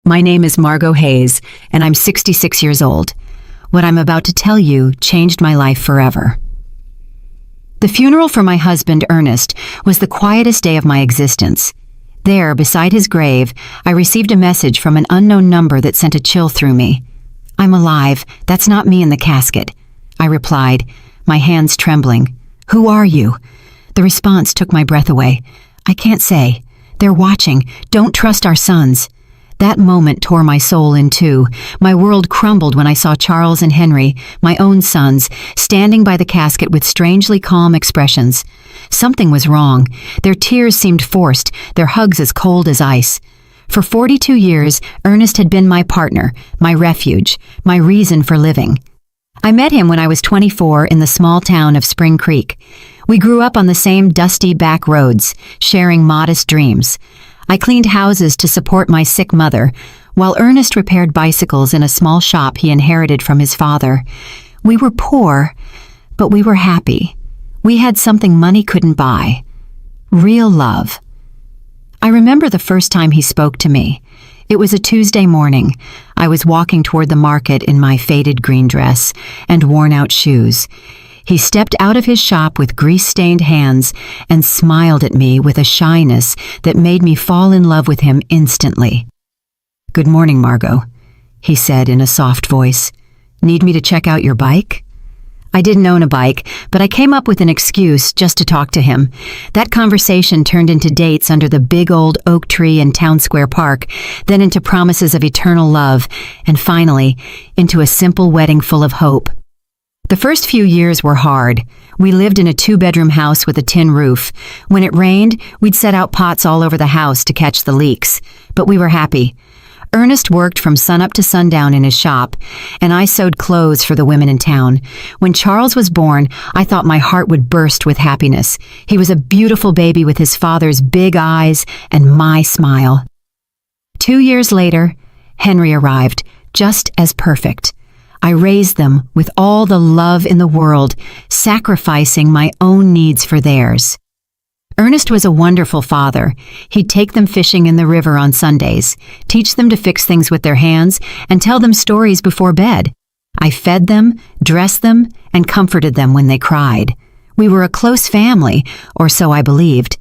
My name is Margot Hayes, and I'm 66 years old. What I'm about to tell you changed my life forever. The funeral for my husband, Ernest, was the quietest day of my existence. There, beside his grave, I received a message from an unknown number that sent a chill through me. "I'm alive. That's not me in the casket," I replied, my hands trembling. "Who are you?" The response took my breath away. "I can't say. They're watching. Don't trust our sons." That moment tore my soul in two. My world crumbled when I saw Charles and Henry, my own sons, standing by the casket with strangely calm expressions. Something was wrong. Their tears seemed forced, their hugs as cold as ice. For 42 years, Ernest had been my partner, my refuge, my reason for living. I met him when I was 24 in the small town of Spring Creek. We grew up on the same dusty back roads, sharing modest dreams. I cleaned houses to support my sick mother, while Ernest repaired bicycles in a small shop he inherited from his father. We were poor, but we were happy. We had something money couldn't buy. Real love. I remember the first time he spoke to me. It was a Tuesday morning. I was walking toward the market in my faded green dress and worn-out shoes. He stepped out of his shop with grease-stained hands and smiled at me with a shyness that made me fall in love with him instantly. "Good morning, Margot," he said in a soft voice. "Need me to check out your bike?" I didn't own a bike, but I came up with an excuse just to talk to him. That conversation turned into dates under the big old oak tree in Town Square Park, then into promises of eternal love, and finally, into a simple wedding full of hope. The first few years were hard. We lived in a 2-bedroom house with a tin roof. When it rained, we'd set out pots all over the house to catch the leaks. But we were happy. Ernest worked from sunup to sundown in his shop, and I sewed clothes for the women in town. When Charles was born, I thought my heart would burst with happiness. He was a beautiful baby with his father's big eyes and my smile. 2 years later, Henry arrived, just as perfect. I raised them with all the love in the world, sacrificing my own needs for theirs. Ernest was a wonderful father. He'd take them fishing in the river on Sundays, teach them to fix things with their hands, and tell them stories before bed. I fed them, dressed them, and comforted them when they cried. We were a close family, or so I believed.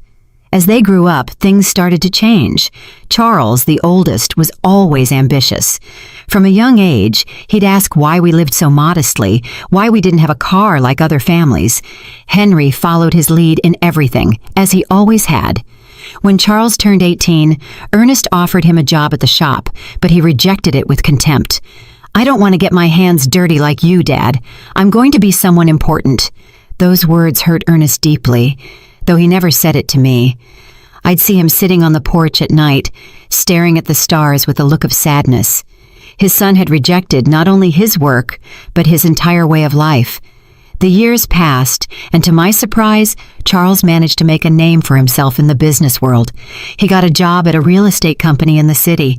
As they grew up, things started to change. Charles, the oldest, was always ambitious. From a young age, he'd ask why we lived so modestly, why we didn't have a car like other families. Henry followed his lead in everything, as he always had. When Charles turned 18, Ernest offered him a job at the shop, but he rejected it with contempt. "I don't want to get my hands dirty like you, Dad. I'm going to be someone important." Those words hurt Ernest deeply, though he never said it to me. I'd see him sitting on the porch at night, staring at the stars with a look of sadness. His son had rejected not only his work, but his entire way of life. The years passed, and to my surprise, Charles managed to make a name for himself in the business world. He got a job at a real estate company in the city.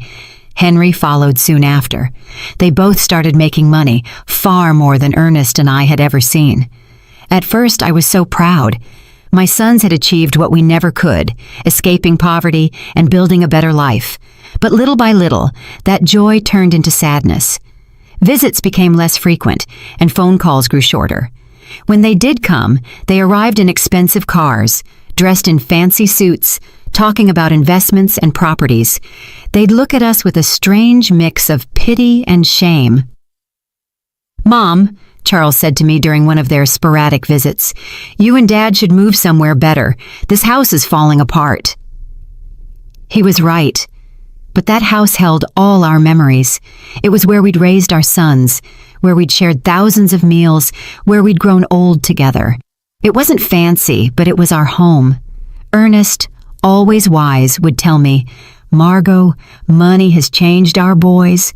Henry followed soon after. They both started making money, far more than Ernest and I had ever seen. At first, I was so proud. My sons had achieved what we never could, escaping poverty and building a better life. But little by little, that joy turned into sadness. Visits became less frequent, and phone calls grew shorter. When they did come, they arrived in expensive cars, dressed in fancy suits, talking about investments and properties. They'd look at us with a strange mix of pity and shame. "Mom," Charles said to me during one of their sporadic visits, "you and Dad should move somewhere better. This house is falling apart." He was right. But that house held all our memories. It was where we'd raised our sons, where we'd shared thousands of meals, where we'd grown old together. It wasn't fancy, but it was our home. Ernest, always wise, would tell me, "Margot, money has changed our boys.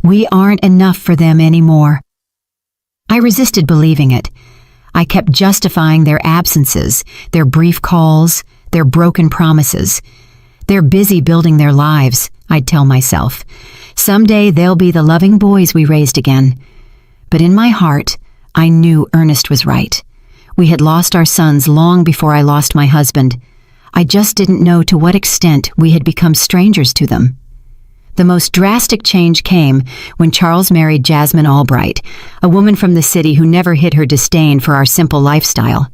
We aren't enough for them anymore." I resisted believing it. I kept justifying their absences, their brief calls, their broken promises. "They're busy building their lives," I'd tell myself. "Someday they'll be the loving boys we raised again." But in my heart, I knew Ernest was right. We had lost our sons long before I lost my husband. I just didn't know to what extent we had become strangers to them. The most drastic change came when Charles married Jasmine Albright, a woman from the city who never hid her disdain for our simple lifestyle.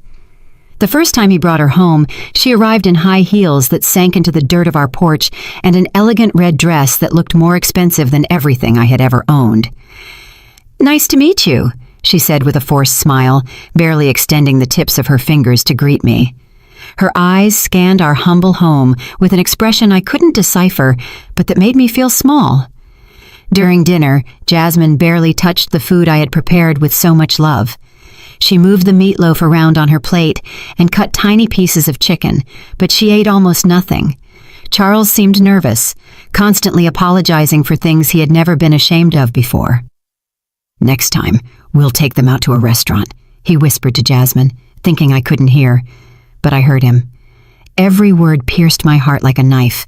The first time he brought her home, she arrived in high heels that sank into the dirt of our porch and an elegant red dress that looked more expensive than everything I had ever owned. "Nice to meet you," she said with a forced smile, barely extending the tips of her fingers to greet me. Her eyes scanned our humble home with an expression I couldn't decipher, but that made me feel small. During dinner, Jasmine barely touched the food I had prepared with so much love. She moved the meatloaf around on her plate and cut tiny pieces of chicken, but she ate almost nothing. Charles seemed nervous, constantly apologizing for things he had never been ashamed of before. "Next time, we'll take them out to a restaurant," he whispered to Jasmine, thinking I couldn't hear. But I heard him. Every word pierced my heart like a knife.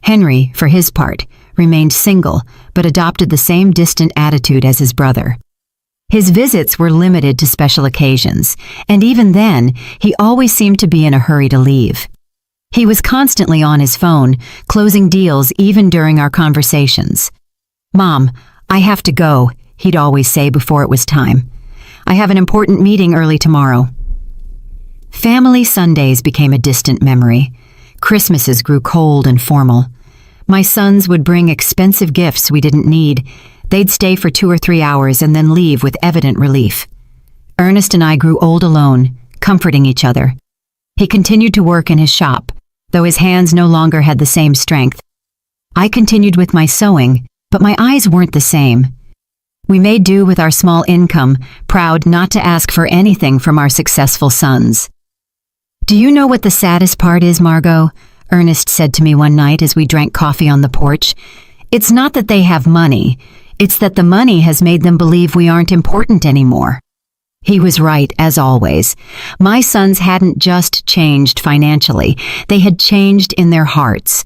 Henry, for his part, remained single, but adopted the same distant attitude as his brother. His visits were limited to special occasions, and even then, he always seemed to be in a hurry to leave. He was constantly on his phone, closing deals even during our conversations. "Mom, I have to go," he'd always say before it was time. "I have an important meeting early tomorrow." Family Sundays became a distant memory. Christmases grew cold and formal. My sons would bring expensive gifts we didn't need. They'd stay for 2 or 3 hours and then leave with evident relief. Ernest and I grew old alone, comforting each other. He continued to work in his shop, though his hands no longer had the same strength. I continued with my sewing, but my eyes weren't the same. We made do with our small income, proud not to ask for anything from our successful sons. "Do you know what the saddest part is, Margot?" Ernest said to me one night as we drank coffee on the porch. "It's not that they have money. It's that the money has made them believe we aren't important anymore." He was right, as always. My sons hadn't just changed financially. They had changed in their hearts.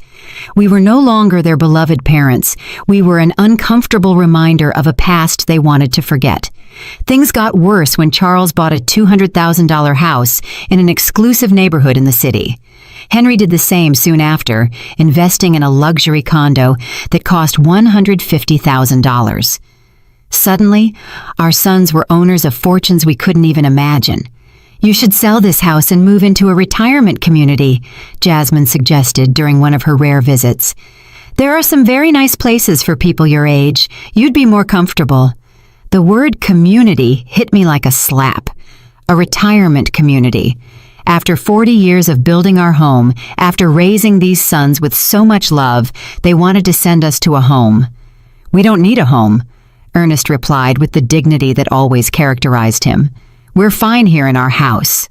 We were no longer their beloved parents. We were an uncomfortable reminder of a past they wanted to forget. Things got worse when Charles bought a $200,000 house in an exclusive neighborhood in the city. Henry did the same soon after, investing in a luxury condo that cost $150,000. Suddenly, our sons were owners of fortunes we couldn't even imagine. "You should sell this house and move into a retirement community," Jasmine suggested during one of her rare visits. "There are some very nice places for people your age. You'd be more comfortable." The word community hit me like a slap. A retirement community. After 40 years of building our home, after raising these sons with so much love, they wanted to send us to a home. "We don't need a home," Ernest replied with the dignity that always characterized him. "We're fine here in our house."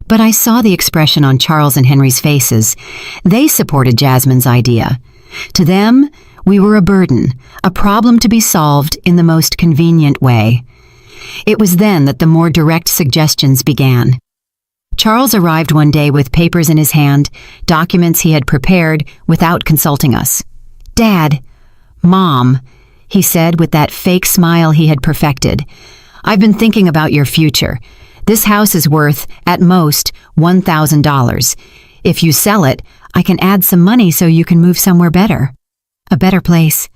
But I saw the expression on Charles and Henry's faces. They supported Jasmine's idea. To them, we were a burden, a problem to be solved in the most convenient way. It was then that the more direct suggestions began. Charles arrived one day with papers in his hand, documents he had prepared without consulting us. "Dad, Mom," he said with that fake smile he had perfected, "I've been thinking about your future. This house is worth, at most, $1,000. If you sell it, I can add some money so you can move somewhere better. A better place."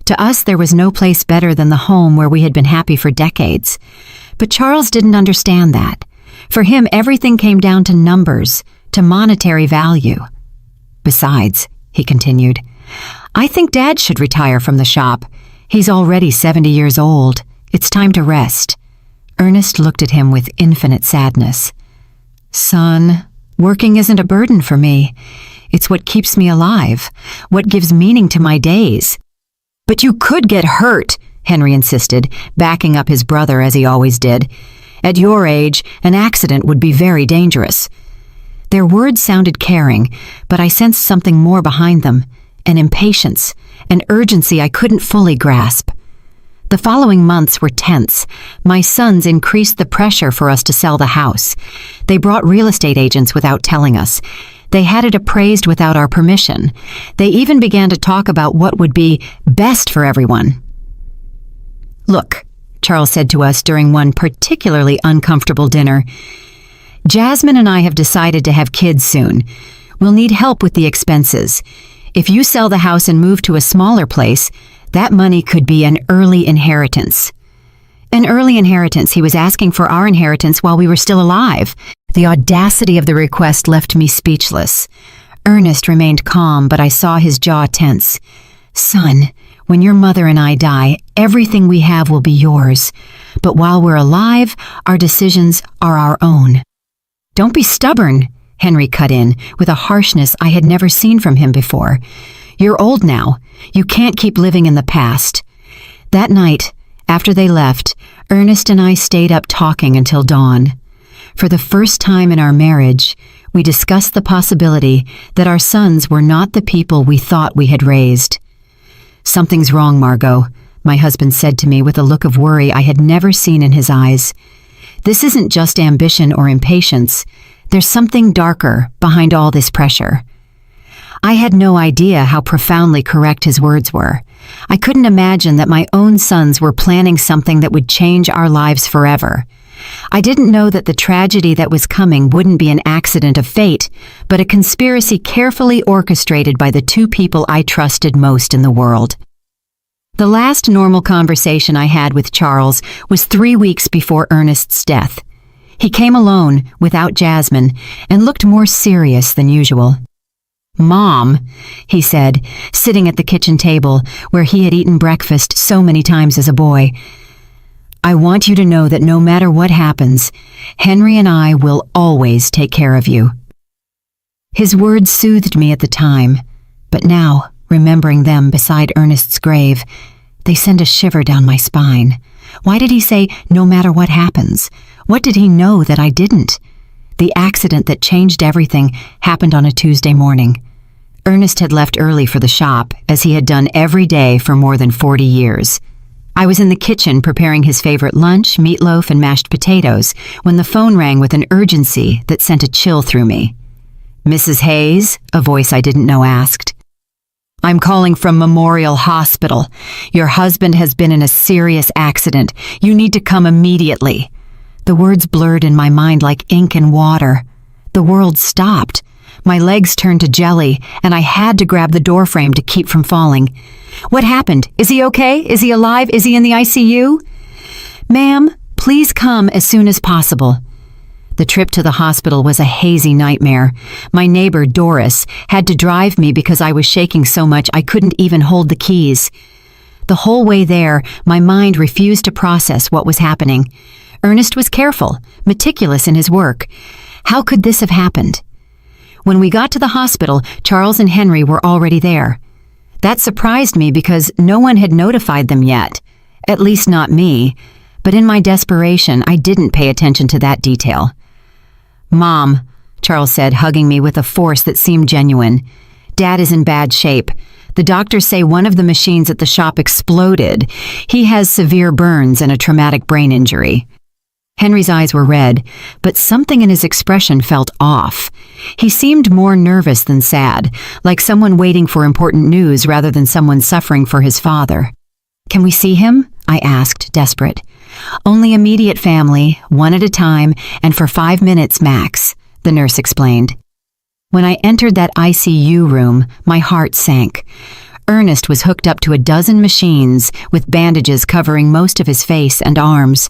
To us, there was no place better than the home where we had been happy for decades. But Charles didn't understand that. For him, everything came down to numbers, to monetary value. "Besides," he continued, "I think Dad should retire from the shop. He's already 70 years old. It's time to rest." Ernest looked at him with infinite sadness. "Son, working isn't a burden for me. It's what keeps me alive, what gives meaning to my days." "But you could get hurt," Henry insisted, backing up his brother as he always did. "At your age, an accident would be very dangerous." Their words sounded caring, but I sensed something more behind them, an impatience, an urgency I couldn't fully grasp. The following months were tense. My sons increased the pressure for us to sell the house. They brought real estate agents without telling us. They had it appraised without our permission. They even began to talk about what would be best for everyone. "Look," Charles said to us during one particularly uncomfortable dinner, "Jasmine and I have decided to have kids soon. We'll need help with the expenses. If you sell the house and move to a smaller place, that money could be an early inheritance. An early inheritance. He was asking for our inheritance while we were still alive. The audacity of the request left me speechless. Ernest remained calm, but I saw his jaw tense. Son, when your mother and I die, everything we have will be yours. But while we're alive, our decisions are our own. Don't be stubborn, Henry cut in, with a harshness I had never seen from him before. You're old now. You can't keep living in the past. That night, after they left, Ernest and I stayed up talking until dawn. For the first time in our marriage, we discussed the possibility that our sons were not the people we thought we had raised. Something's wrong, Margot, my husband said to me with a look of worry I had never seen in his eyes. This isn't just ambition or impatience. There's something darker behind all this pressure. I had no idea how profoundly correct his words were. I couldn't imagine that my own sons were planning something that would change our lives forever. I didn't know that the tragedy that was coming wouldn't be an accident of fate, but a conspiracy carefully orchestrated by the two people I trusted most in the world. The last normal conversation I had with Charles was 3 weeks before Ernest's death. He came alone, without Jasmine, and looked more serious than usual. Mom, he said, sitting at the kitchen table where he had eaten breakfast so many times as a boy, I want you to know that no matter what happens, Henry and I will always take care of you. His words soothed me at the time, but now, remembering them beside Ernest's grave, they send a shiver down my spine. Why did he say, no matter what happens? What did he know that I didn't? The accident that changed everything happened on a Tuesday morning. Ernest had left early for the shop, as he had done every day for more than 40 years. I was in the kitchen preparing his favorite lunch, meatloaf and mashed potatoes, when the phone rang with an urgency that sent a chill through me. Mrs. Hayes, a voice I didn't know asked. I'm calling from Memorial Hospital. Your husband has been in a serious accident. You need to come immediately. The words blurred in my mind like ink and water. The world stopped. My legs turned to jelly, and I had to grab the doorframe to keep from falling. What happened? Is he okay? Is he alive? Is he in the ICU? Ma'am, please come as soon as possible. The trip to the hospital was a hazy nightmare. My neighbor, Doris, had to drive me because I was shaking so much I couldn't even hold the keys. The whole way there, my mind refused to process what was happening. Ernest was careful, meticulous in his work. How could this have happened? When we got to the hospital, Charles and Henry were already there. That surprised me because no one had notified them yet. At least not me. But in my desperation, I didn't pay attention to that detail. Mom, Charles said, hugging me with a force that seemed genuine. Dad is in bad shape. The doctors say one of the machines at the shop exploded. He has severe burns and a traumatic brain injury. Henry's eyes were red, but something in his expression felt off. He seemed more nervous than sad, like someone waiting for important news rather than someone suffering for his father. Can we see him? I asked, desperate. Only immediate family, one at a time, and for 5 minutes max, the nurse explained. When I entered that ICU room, my heart sank. Ernest was hooked up to a dozen machines with bandages covering most of his face and arms.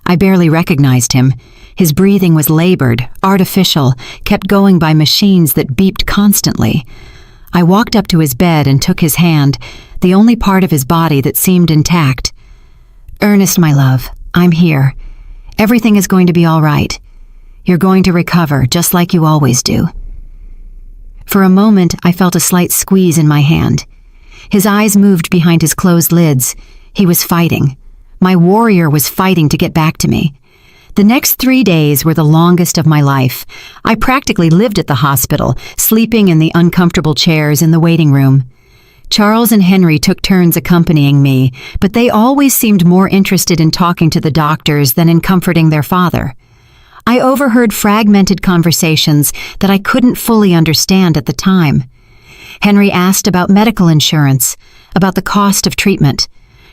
I barely recognized him. His breathing was labored, artificial, kept going by machines that beeped constantly. I walked up to his bed and took his hand, the only part of his body that seemed intact. Ernest, my love, I'm here. Everything is going to be all right. You're going to recover, just like you always do. For a moment, I felt a slight squeeze in my hand. His eyes moved behind his closed lids. He was fighting. My warrior was fighting to get back to me. The next 3 days were the longest of my life. I practically lived at the hospital, sleeping in the uncomfortable chairs in the waiting room. Charles and Henry took turns accompanying me, but they always seemed more interested in talking to the doctors than in comforting their father. I overheard fragmented conversations that I couldn't fully understand at the time. Henry asked about medical insurance, about the cost of treatment.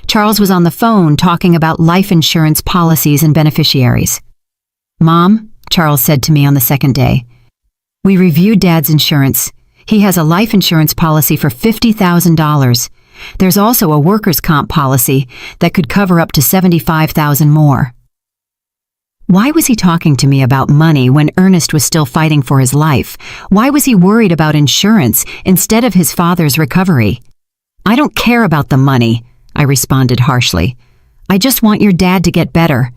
Charles was on the phone talking about life insurance policies and beneficiaries. Mom, Charles said to me on the second day, we reviewed Dad's insurance. He has a life insurance policy for $50,000. There's also a workers' comp policy that could cover up to $75,000 more. Why was he talking to me about money when Ernest was still fighting for his life? Why was he worried about insurance instead of his father's recovery? I don't care about the money, I responded harshly. I just want your dad to get better.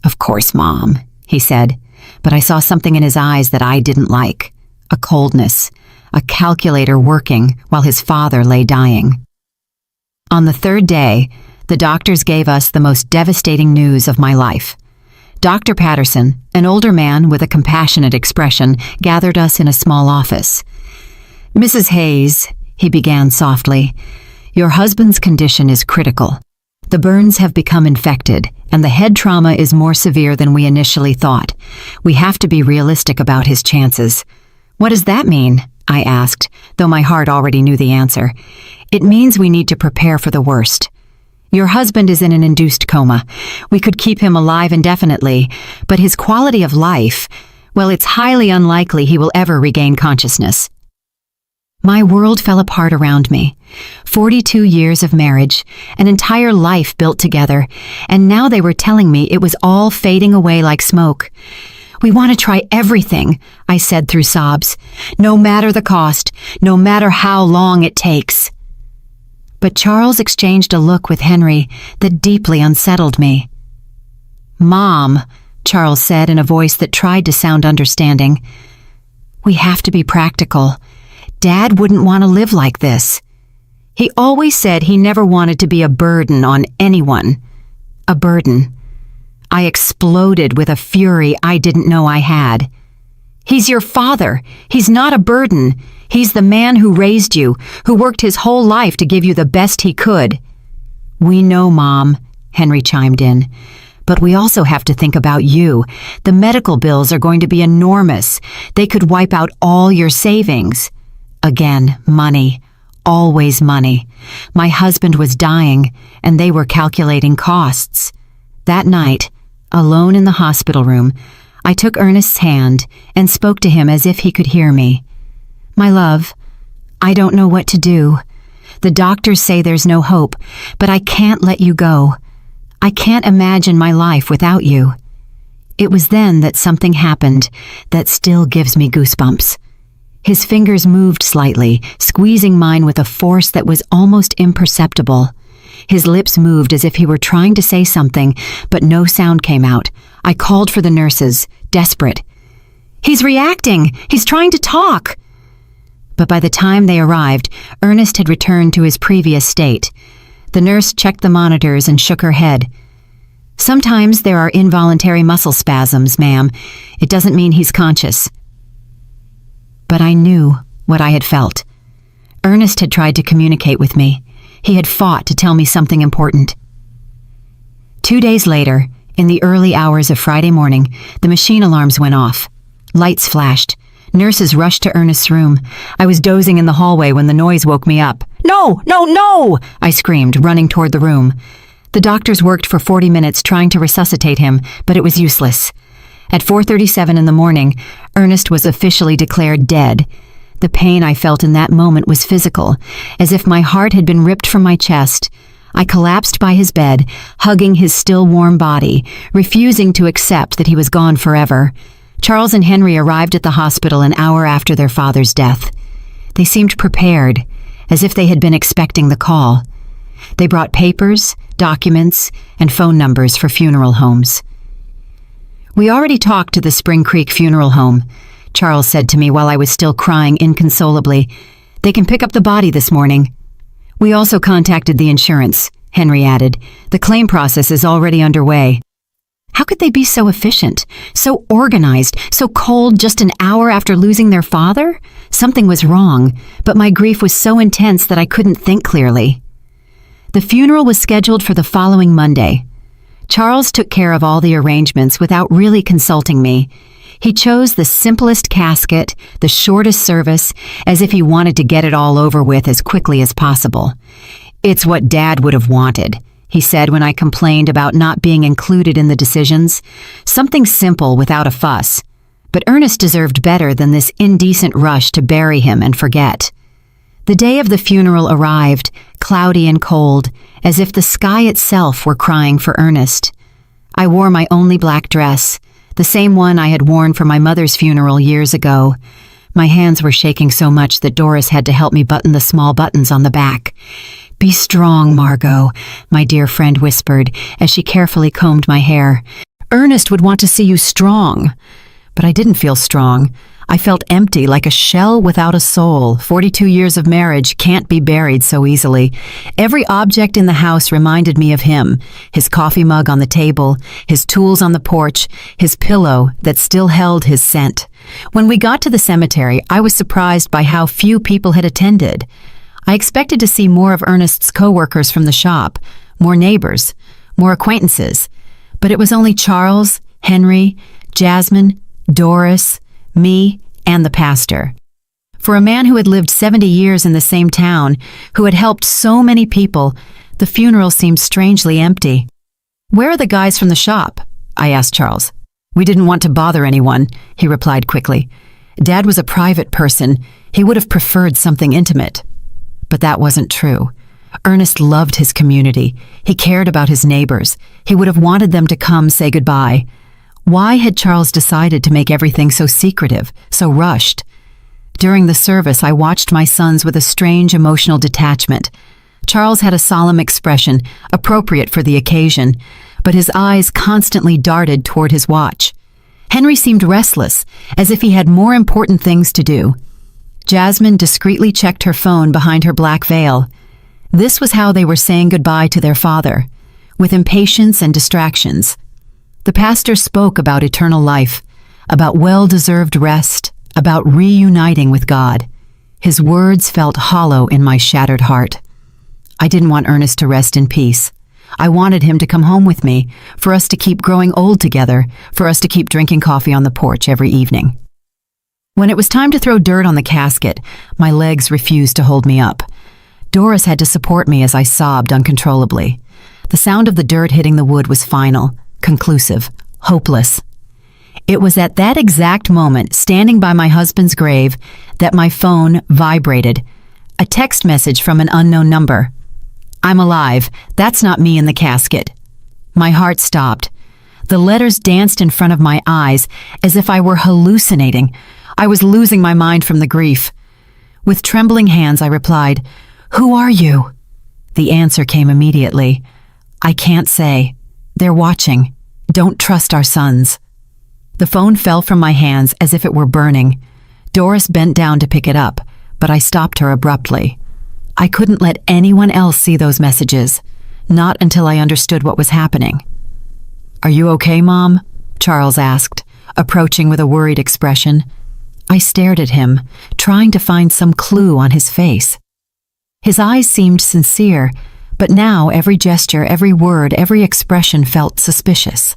Of course, Mom, he said, but I saw something in his eyes that I didn't like. A coldness, a calculator working while his father lay dying. On the third day, the doctors gave us the most devastating news of my life. Dr. Patterson, an older man with a compassionate expression, gathered us in a small office. Mrs. Hayes, he began softly, your husband's condition is critical. The burns have become infected, and the head trauma is more severe than we initially thought. We have to be realistic about his chances. What does that mean? I asked, though my heart already knew the answer. It means we need to prepare for the worst. Your husband is in an induced coma. We could keep him alive indefinitely, but his quality of life, well, it's highly unlikely he will ever regain consciousness. My world fell apart around me. 42 years of marriage, an entire life built together, and now they were telling me it was all fading away like smoke. We want to try everything, I said through sobs, no matter the cost, no matter how long it takes. But Charles exchanged a look with Henry that deeply unsettled me. Mom, Charles said in a voice that tried to sound understanding, we have to be practical. Dad wouldn't want to live like this. He always said he never wanted to be a burden on anyone. A burden. I exploded with a fury I didn't know I had. He's your father. He's not a burden. He's the man who raised you, who worked his whole life to give you the best he could. We know, Mom, Henry chimed in. But we also have to think about you. The medical bills are going to be enormous. They could wipe out all your savings. Again, money. Always money. My husband was dying, and they were calculating costs. That night, alone in the hospital room, I took Ernest's hand and spoke to him as if he could hear me. My love, I don't know what to do. The doctors say there's no hope, but I can't let you go. I can't imagine my life without you. It was then that something happened that still gives me goosebumps. His fingers moved slightly, squeezing mine with a force that was almost imperceptible. His lips moved as if he were trying to say something, but no sound came out. I called for the nurses, desperate. He's reacting! He's trying to talk! But by the time they arrived, Ernest had returned to his previous state. The nurse checked the monitors and shook her head. Sometimes there are involuntary muscle spasms, ma'am. It doesn't mean he's conscious. But I knew what I had felt. Ernest had tried to communicate with me. He had fought to tell me something important. 2 days later, in the early hours of Friday morning, the machine alarms went off. Lights flashed. Nurses rushed to Ernest's room. I was dozing in the hallway when the noise woke me up. No, no, no! I screamed, running toward the room. The doctors worked for 40 minutes trying to resuscitate him, but it was useless. At 4:37 in the morning, Ernest was officially declared dead. The pain I felt in that moment was physical, as if my heart had been ripped from my chest. I collapsed by his bed, hugging his still warm body, refusing to accept that he was gone forever. Charles and Henry arrived at the hospital an hour after their father's death. They seemed prepared, as if they had been expecting the call. They brought papers, documents, and phone numbers for funeral homes. We already talked to the Spring Creek Funeral Home, Charles said to me while I was still crying inconsolably. They can pick up the body this morning. We also contacted the insurance, Henry added. The claim process is already underway. How could they be so efficient, so organized, so cold just an hour after losing their father? Something was wrong, but my grief was so intense that I couldn't think clearly. The funeral was scheduled for the following Monday. Charles took care of all the arrangements without really consulting me. He chose the simplest casket, the shortest service, as if he wanted to get it all over with as quickly as possible. It's what Dad would have wanted, he said when I complained about not being included in the decisions. Something simple without a fuss. But Ernest deserved better than this indecent rush to bury him and forget. The day of the funeral arrived, cloudy and cold, as if the sky itself were crying for Ernest. I wore my only black dress, the same one I had worn for my mother's funeral years ago. My hands were shaking so much that Doris had to help me button the small buttons on the back. "Be strong, Margot," my dear friend whispered as she carefully combed my hair. "Ernest would want to see you strong." But I didn't feel strong. I felt empty, like a shell without a soul. 42 years of marriage can't be buried so easily. Every object in the house reminded me of him. His coffee mug on the table, his tools on the porch, his pillow that still held his scent. When we got to the cemetery, I was surprised by how few people had attended. I expected to see more of Ernest's co-workers from the shop, more neighbors, more acquaintances. But it was only Charles, Henry, Jasmine, Doris, me, and the pastor. For a man who had lived 70 years in the same town, who had helped so many people, the funeral seemed strangely empty. "Where are the guys from the shop?" I asked Charles. "We didn't want to bother anyone," he replied quickly. "Dad was a private person. He would have preferred something intimate." But that wasn't true. Ernest loved his community. He cared about his neighbors. He would have wanted them to come say goodbye. Why had Charles decided to make everything so secretive, so rushed? During the service, I watched my sons with a strange emotional detachment. Charles had a solemn expression, appropriate for the occasion, but his eyes constantly darted toward his watch. Henry seemed restless, as if he had more important things to do. Jasmine discreetly checked her phone behind her black veil. This was how they were saying goodbye to their father, with impatience and distractions. The pastor spoke about eternal life, about well-deserved rest, about reuniting with God. His words felt hollow in my shattered heart. I didn't want Ernest to rest in peace. I wanted him to come home with me, for us to keep growing old together, for us to keep drinking coffee on the porch every evening. When it was time to throw dirt on the casket, my legs refused to hold me up. Doris had to support me as I sobbed uncontrollably. The sound of the dirt hitting the wood was final, conclusive, hopeless. It was at that exact moment, standing by my husband's grave, that my phone vibrated. A text message from an unknown number. "I'm alive. That's not me in the casket." My heart stopped. The letters danced in front of my eyes as if I were hallucinating. I was losing my mind from the grief. With trembling hands, I replied, "Who are you?" The answer came immediately. "I can't say. They're watching. Don't trust our sons." The phone fell from my hands as if it were burning. Doris bent down to pick it up, but I stopped her abruptly. I couldn't let anyone else see those messages, not until I understood what was happening. "Are you okay, Mom?" Charles asked, approaching with a worried expression. I stared at him, trying to find some clue on his face. His eyes seemed sincere, but now every gesture, every word, every expression felt suspicious.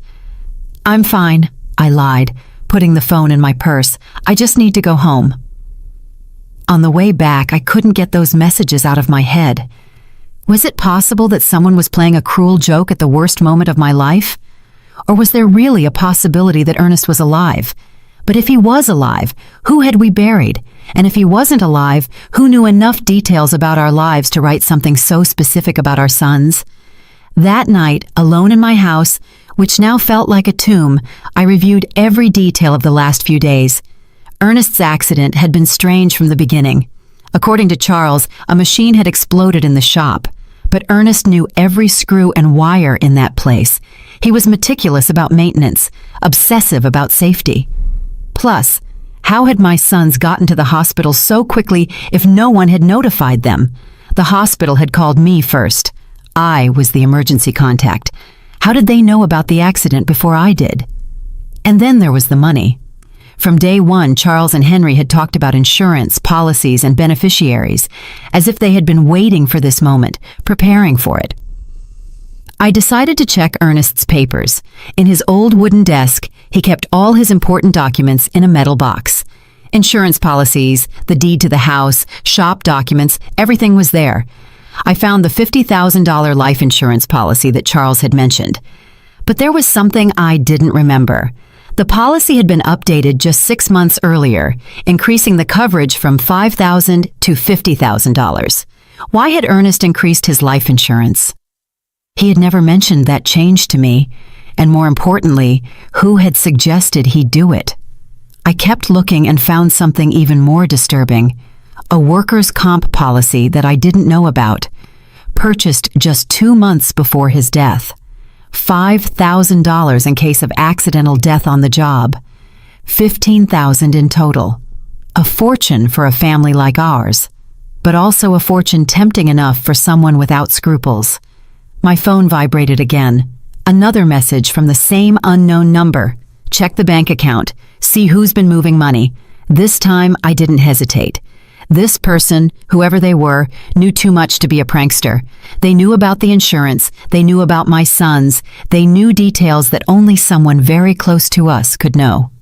"I'm fine," I lied, putting the phone in my purse. "I just need to go home." On the way back, I couldn't get those messages out of my head. Was it possible that someone was playing a cruel joke at the worst moment of my life? Or was there really a possibility that Ernest was alive? But if he was alive, who had we buried? And if he wasn't alive, who knew enough details about our lives to write something so specific about our sons? That night, alone in my house, which now felt like a tomb, I reviewed every detail of the last few days. Ernest's accident had been strange from the beginning. According to Charles, a machine had exploded in the shop. But Ernest knew every screw and wire in that place. He was meticulous about maintenance, obsessive about safety. Plus, how had my sons gotten to the hospital so quickly if no one had notified them? The hospital had called me first. I was the emergency contact. How did they know about the accident before I did? And then there was the money. From day one, Charles and Henry had talked about insurance, policies, and beneficiaries, as if they had been waiting for this moment, preparing for it. I decided to check Ernest's papers. In his old wooden desk, he kept all his important documents in a metal box. Insurance policies, the deed to the house, shop documents, everything was there. I found the $50,000 life insurance policy that Charles had mentioned. But there was something I didn't remember. The policy had been updated just 6 months earlier, increasing the coverage from $5,000 to $50,000. Why had Ernest increased his life insurance? He had never mentioned that change to me, and more importantly, who had suggested he do it? I kept looking and found something even more disturbing. A workers' comp policy that I didn't know about, purchased just 2 months before his death. $5,000 in case of accidental death on the job. $15,000 in total. A fortune for a family like ours, but also a fortune tempting enough for someone without scruples. My phone vibrated again. Another message from the same unknown number. Check the bank account. See who's been moving money. This time I didn't hesitate. This person, whoever they were, knew too much to be a prankster. They knew about the insurance, they knew about my sons, they knew details that only someone very close to us could know.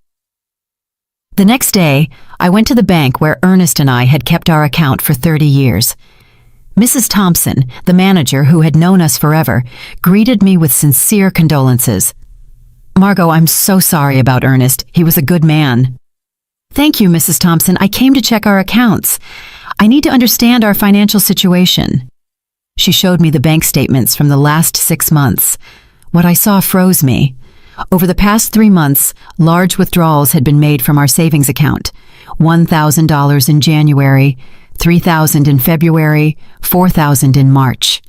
The next day, I went to the bank where Ernest and I had kept our account for 30 years. Mrs. Thompson, the manager who had known us forever, greeted me with sincere condolences. "Margot, I'm so sorry about Ernest. He was a good man." "Thank you, Mrs. Thompson. I came to check our accounts. I need to understand our financial situation." She showed me the bank statements from the last 6 months. What I saw froze me. Over the past 3 months, large withdrawals had been made from our savings account. $1,000 in January, $3,000 in February, $4,000 in March.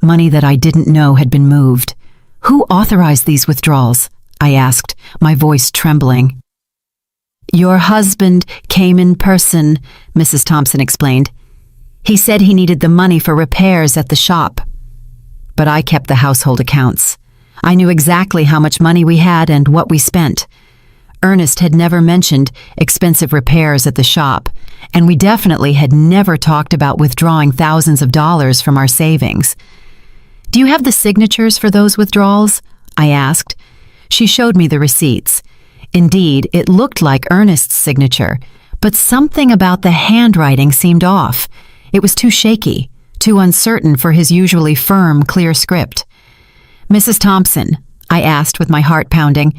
Money that I didn't know had been moved. "Who authorized these withdrawals?" I asked, my voice trembling. "Your husband came in person," Mrs. Thompson explained. "He said he needed the money for repairs at the shop." But I kept the household accounts. I knew exactly how much money we had and what we spent. Ernest had never mentioned expensive repairs at the shop, and we definitely had never talked about withdrawing thousands of dollars from our savings. "Do you have the signatures for those withdrawals?" I asked. She showed me the receipts. Indeed, it looked like Ernest's signature, but something about the handwriting seemed off. It was too shaky, too uncertain for his usually firm, clear script. "Mrs. Thompson," I asked with my heart pounding,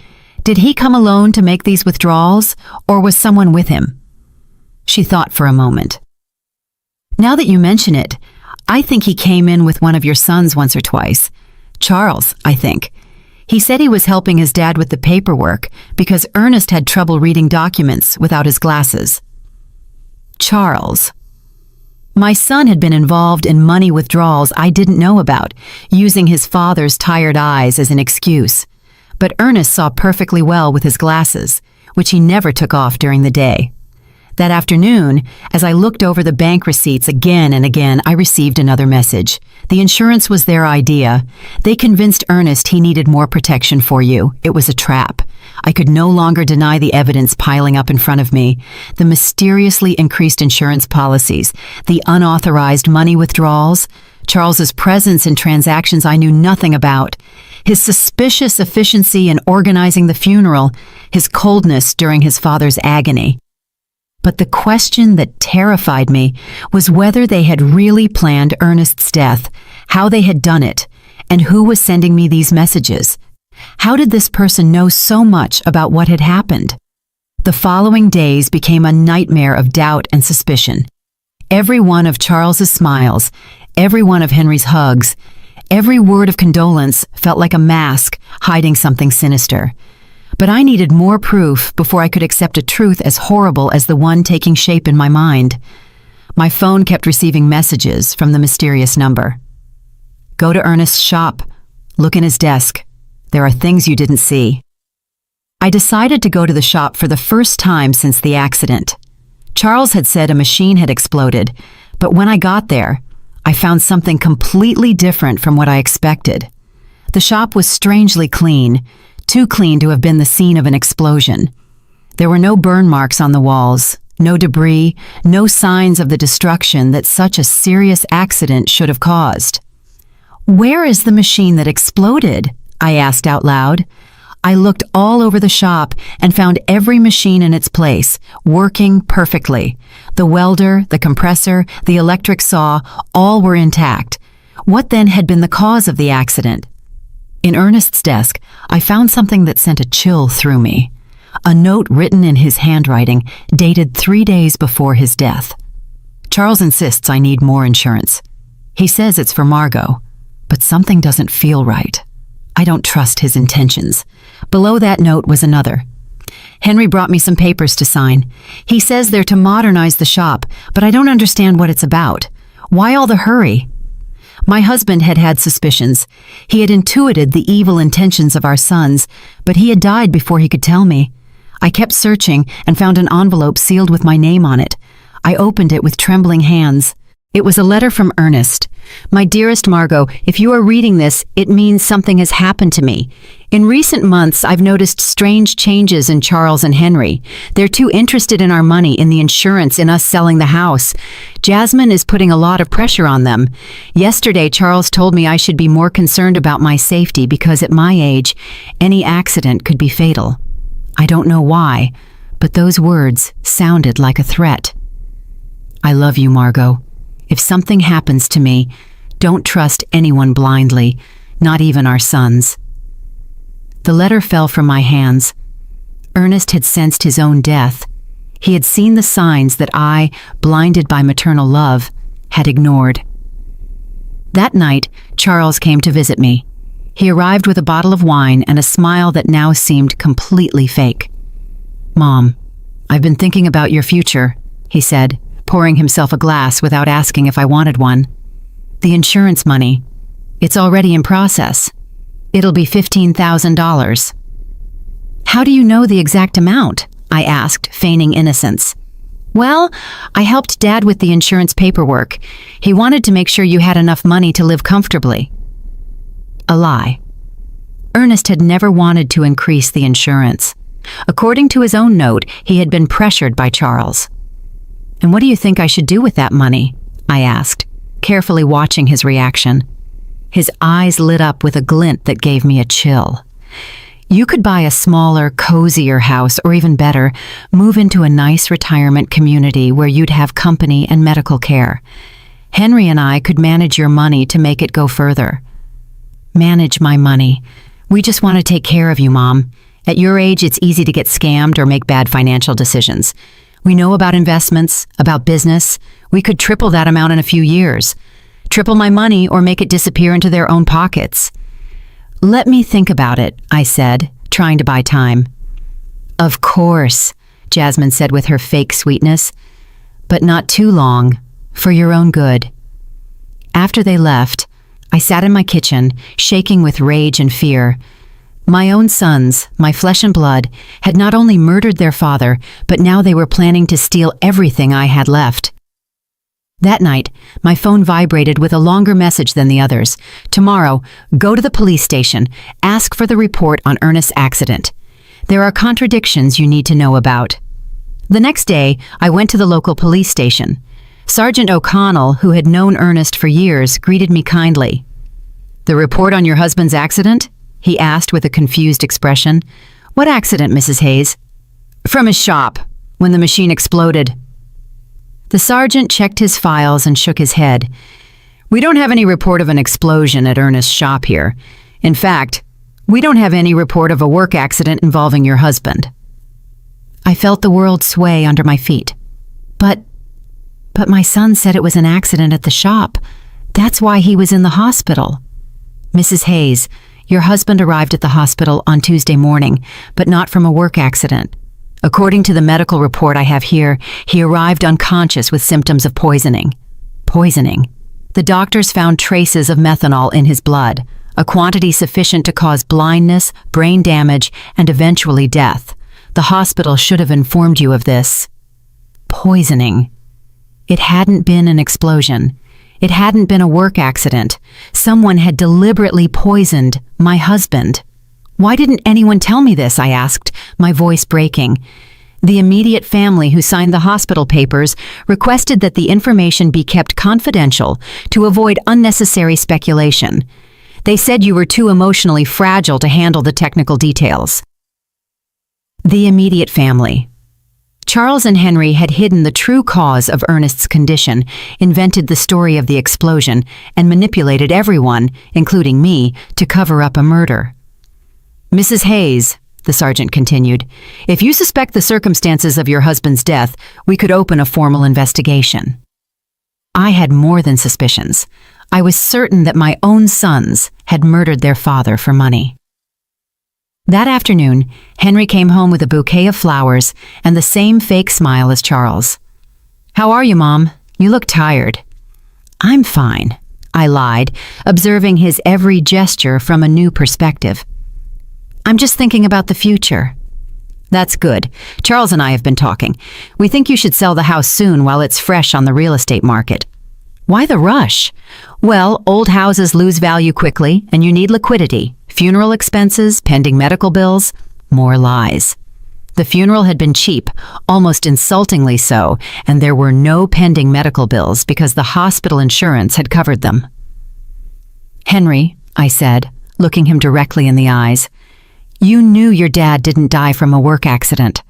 "did he come alone to make these withdrawals, or was someone with him?" She thought for a moment. "Now that you mention it, I think he came in with one of your sons once or twice. Charles, I think. He said he was helping his dad with the paperwork because Ernest had trouble reading documents without his glasses." Charles. My son had been involved in money withdrawals I didn't know about, using his father's tired eyes as an excuse. But Ernest saw perfectly well with his glasses, which he never took off during the day. That afternoon, as I looked over the bank receipts again and again, I received another message. The insurance was their idea. They convinced Ernest he needed more protection for you. It was a trap. I could no longer deny the evidence piling up in front of me. The mysteriously increased insurance policies, the unauthorized money withdrawals, Charles's presence in transactions I knew nothing about, his suspicious efficiency in organizing the funeral, his coldness during his father's agony. But the question that terrified me was whether they had really planned Ernest's death, how they had done it, and who was sending me these messages. How did this person know so much about what had happened? The following days became a nightmare of doubt and suspicion. Every one of Charles's smiles, every one of Henry's hugs, every word of condolence felt like a mask hiding something sinister. But I needed more proof before I could accept a truth as horrible as the one taking shape in my mind. My phone kept receiving messages from the mysterious number. "Go to Ernest's shop. Look in his desk. There are things you didn't see." I decided to go to the shop for the first time since the accident. Charles had said a machine had exploded, but when I got there, I found something completely different from what I expected. The shop was strangely clean, too clean to have been the scene of an explosion. There were no burn marks on the walls, no debris, no signs of the destruction that such a serious accident should have caused. "Where is the machine that exploded?" I asked out loud. I looked all over the shop and found every machine in its place, working perfectly. The welder, the compressor, the electric saw, all were intact. What then had been the cause of the accident? In Ernest's desk, I found something that sent a chill through me. a note written in his handwriting dated 3 days before his death. Charles insists I need more insurance. He says it's for Margot, but something doesn't feel right. I don't trust his intentions. Below that note was another. Henry brought me some papers to sign. He says they're to modernize the shop, but I don't understand what it's about. Why all the hurry? My husband had had suspicions. He had intuited the evil intentions of our sons, but he had died before he could tell me. I kept searching and found an envelope sealed with my name on it. I opened it with trembling hands. It was a letter from Ernest. My dearest Margot, if you are reading this, it means something has happened to me. In recent months, I've noticed strange changes in Charles and Henry. They're too interested in our money, in the insurance, in us selling the house. Jasmine is putting a lot of pressure on them. Yesterday, Charles told me I should be more concerned about my safety because at my age, any accident could be fatal. I don't know why, but those words sounded like a threat. I love you, Margot. If something happens to me, don't trust anyone blindly, not even our sons. The letter fell from my hands. Ernest had sensed his own death. He had seen the signs that I, blinded by maternal love, had ignored. That night, Charles came to visit me. He arrived with a bottle of wine and a smile that now seemed completely fake. "Mom, I've been thinking about your future," he said, pouring himself a glass without asking if I wanted one. "The insurance money. It's already in process. It'll be $15,000. "How do you know the exact amount?" I asked, feigning innocence. "Well, I helped Dad with the insurance paperwork. He wanted to make sure you had enough money to live comfortably." A lie. Ernest had never wanted to increase the insurance. According to his own note, he had been pressured by Charles. "And what do you think I should do with that money?" I asked, carefully watching his reaction. His eyes lit up with a glint that gave me a chill. "You could buy a smaller, cozier house, or even better, move into a nice retirement community where you'd have company and medical care. Henry and I could manage your money to make it go further." "Manage my money. We just want to take care of you, Mom. At your age, it's easy to get scammed or make bad financial decisions. We know about investments, about business. We could triple that amount in a few years. Triple my money or make it disappear into their own pockets." "Let me think about it," I said, trying to buy time. "Of course," Jasmine said with her fake sweetness, "but not too long, for your own good." After they left, I sat in my kitchen, shaking with rage and fear. My own sons, my flesh and blood, had not only murdered their father, but now they were planning to steal everything I had left. That night, my phone vibrated with a longer message than the others. "Tomorrow, go to the police station. Ask for the report on Ernest's accident. There are contradictions you need to know about." The next day, I went to the local police station. Sergeant O'Connell, who had known Ernest for years, greeted me kindly. "The report on your husband's accident?" he asked with a confused expression. "What accident, Mrs. Hayes?" "From his shop, when the machine exploded." The sergeant checked his files and shook his head. "We don't have any report of an explosion at Ernest's shop here. In fact, we don't have any report of a work accident involving your husband." I felt the world sway under my feet. But my son said it was an accident at the shop. That's why he was in the hospital." "Mrs. Hayes, your husband arrived at the hospital on Tuesday morning, but not from a work accident. According to the medical report I have here, he arrived unconscious with symptoms of poisoning." Poisoning. The doctors found traces of methanol in his blood, a quantity sufficient to cause blindness, brain damage, and eventually death. The hospital should have informed you of this. Poisoning. It hadn't been an explosion. It hadn't been a work accident. Someone had deliberately poisoned my husband. "Why didn't anyone tell me this?" I asked, my voice breaking. The immediate family who signed the hospital papers requested that the information be kept confidential to avoid unnecessary speculation. They said you were too emotionally fragile to handle the technical details. The immediate family. Charles and Henry had hidden the true cause of Ernest's condition, invented the story of the explosion, and manipulated everyone, including me, to cover up a murder. "Mrs. Hayes," the sergeant continued. If you suspect the circumstances of your husband's death, we could open a formal investigation. I had more than suspicions. I was certain that my own sons had murdered their father for money. That afternoon, Henry came home with a bouquet of flowers and the same fake smile as Charles. "How are you, Mom? You look tired." "I'm fine," I lied, observing his every gesture from a new perspective. "I'm just thinking about the future." "That's good. Charles and I have been talking. We think you should sell the house soon while it's fresh on the real estate market." "Why the rush?" "Well, old houses lose value quickly, and you need liquidity. Funeral expenses, pending medical bills, more lies." The funeral had been cheap, almost insultingly so, and there were no pending medical bills because the hospital insurance had covered them. "Henry," I said, looking him directly in the eyes, "you knew your dad didn't die from a work accident."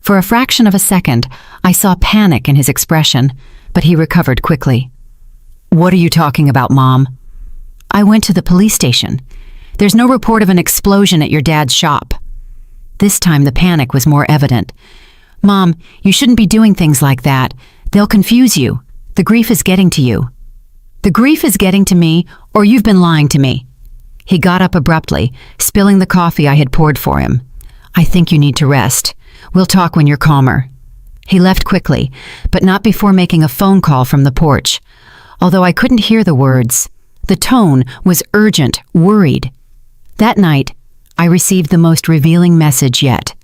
For a fraction of a second, I saw panic in his expression, but he recovered quickly. "What are you talking about, Mom?" "I went to the police station. There's no report of an explosion at your dad's shop." This time the panic was more evident. "Mom, you shouldn't be doing things like that. They'll confuse you. The grief is getting to you." "The grief is getting to me, or you've been lying to me." He got up abruptly, spilling the coffee I had poured for him. "I think you need to rest. We'll talk when you're calmer." He left quickly, but not before making a phone call from the porch. Although I couldn't hear the words, the tone was urgent, worried. That night, I received the most revealing message yet.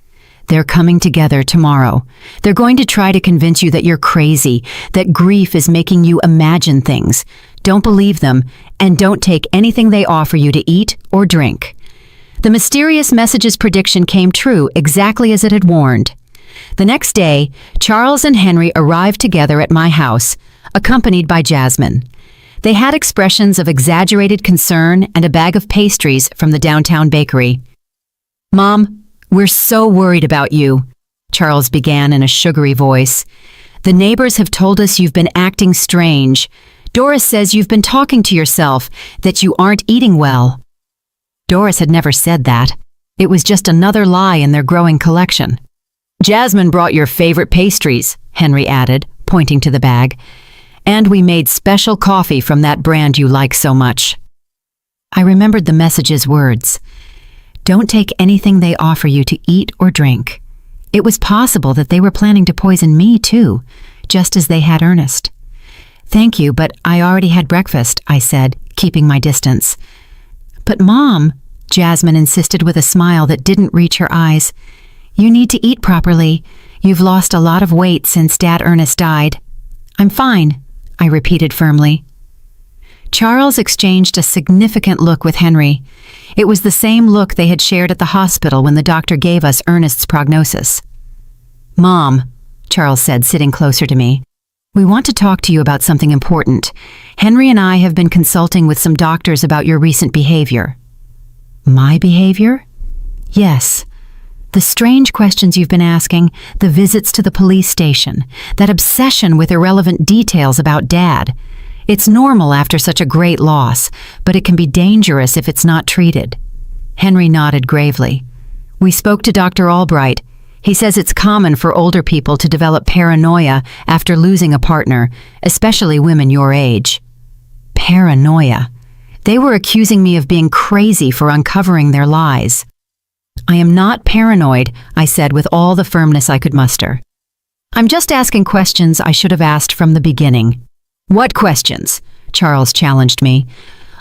"They're coming together tomorrow. They're going to try to convince you that you're crazy, that grief is making you imagine things. Don't believe them, and don't take anything they offer you to eat or drink." The mysterious message's prediction came true exactly as it had warned. The next day, Charles and Henry arrived together at my house, accompanied by Jasmine. They had expressions of exaggerated concern and a bag of pastries from the downtown bakery. "Mom, we're so worried about you," Charles began in a sugary voice. "The neighbors have told us you've been acting strange. Doris says you've been talking to yourself, that you aren't eating well." Doris had never said that. It was just another lie in their growing collection. "Jasmine brought your favorite pastries," Henry added, pointing to the bag. "And we made special coffee from that brand you like so much." I remembered the message's words. "Don't take anything they offer you to eat or drink." It was possible that they were planning to poison me too, just as they had Ernest. "Thank you, but I already had breakfast," I said, keeping my distance. "But Mom," Jasmine insisted with a smile that didn't reach her eyes, "you need to eat properly. You've lost a lot of weight since Dad Ernest died." "I'm fine," I repeated firmly. Charles exchanged a significant look with Henry. It was the same look they had shared at the hospital when the doctor gave us Ernest's prognosis. "Mom," Charles said, sitting closer to me, "we want to talk to you about something important. Henry and I have been consulting with some doctors about your recent behavior." "My behavior?" "Yes. The strange questions you've been asking, the visits to the police station, that obsession with irrelevant details about Dad. It's normal after such a great loss, but it can be dangerous if it's not treated." Henry nodded gravely. "We spoke to Dr. Albright. He says it's common for older people to develop paranoia after losing a partner, especially women your age." Paranoia. They were accusing me of being crazy for uncovering their lies. "I am not paranoid," I said with all the firmness I could muster. "I'm just asking questions I should have asked from the beginning." "What questions?" Charles challenged me.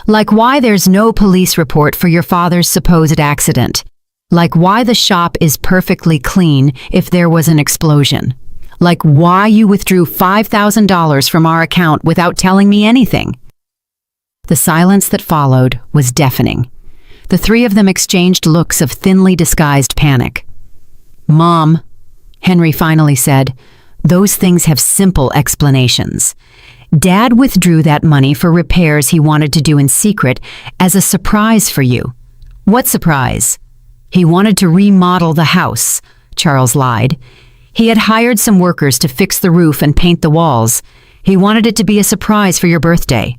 "Like why there's no police report for your father's supposed accident. Like why the shop is perfectly clean if there was an explosion. Like why you withdrew $5,000 from our account without telling me anything." The silence that followed was deafening. The three of them exchanged looks of thinly disguised panic. "Mom," Henry finally said, "those things have simple explanations. Dad withdrew that money for repairs he wanted to do in secret as a surprise for you." "What surprise?" "He wanted to remodel the house," Charles lied. "He had hired some workers to fix the roof and paint the walls. He wanted it to be a surprise for your birthday."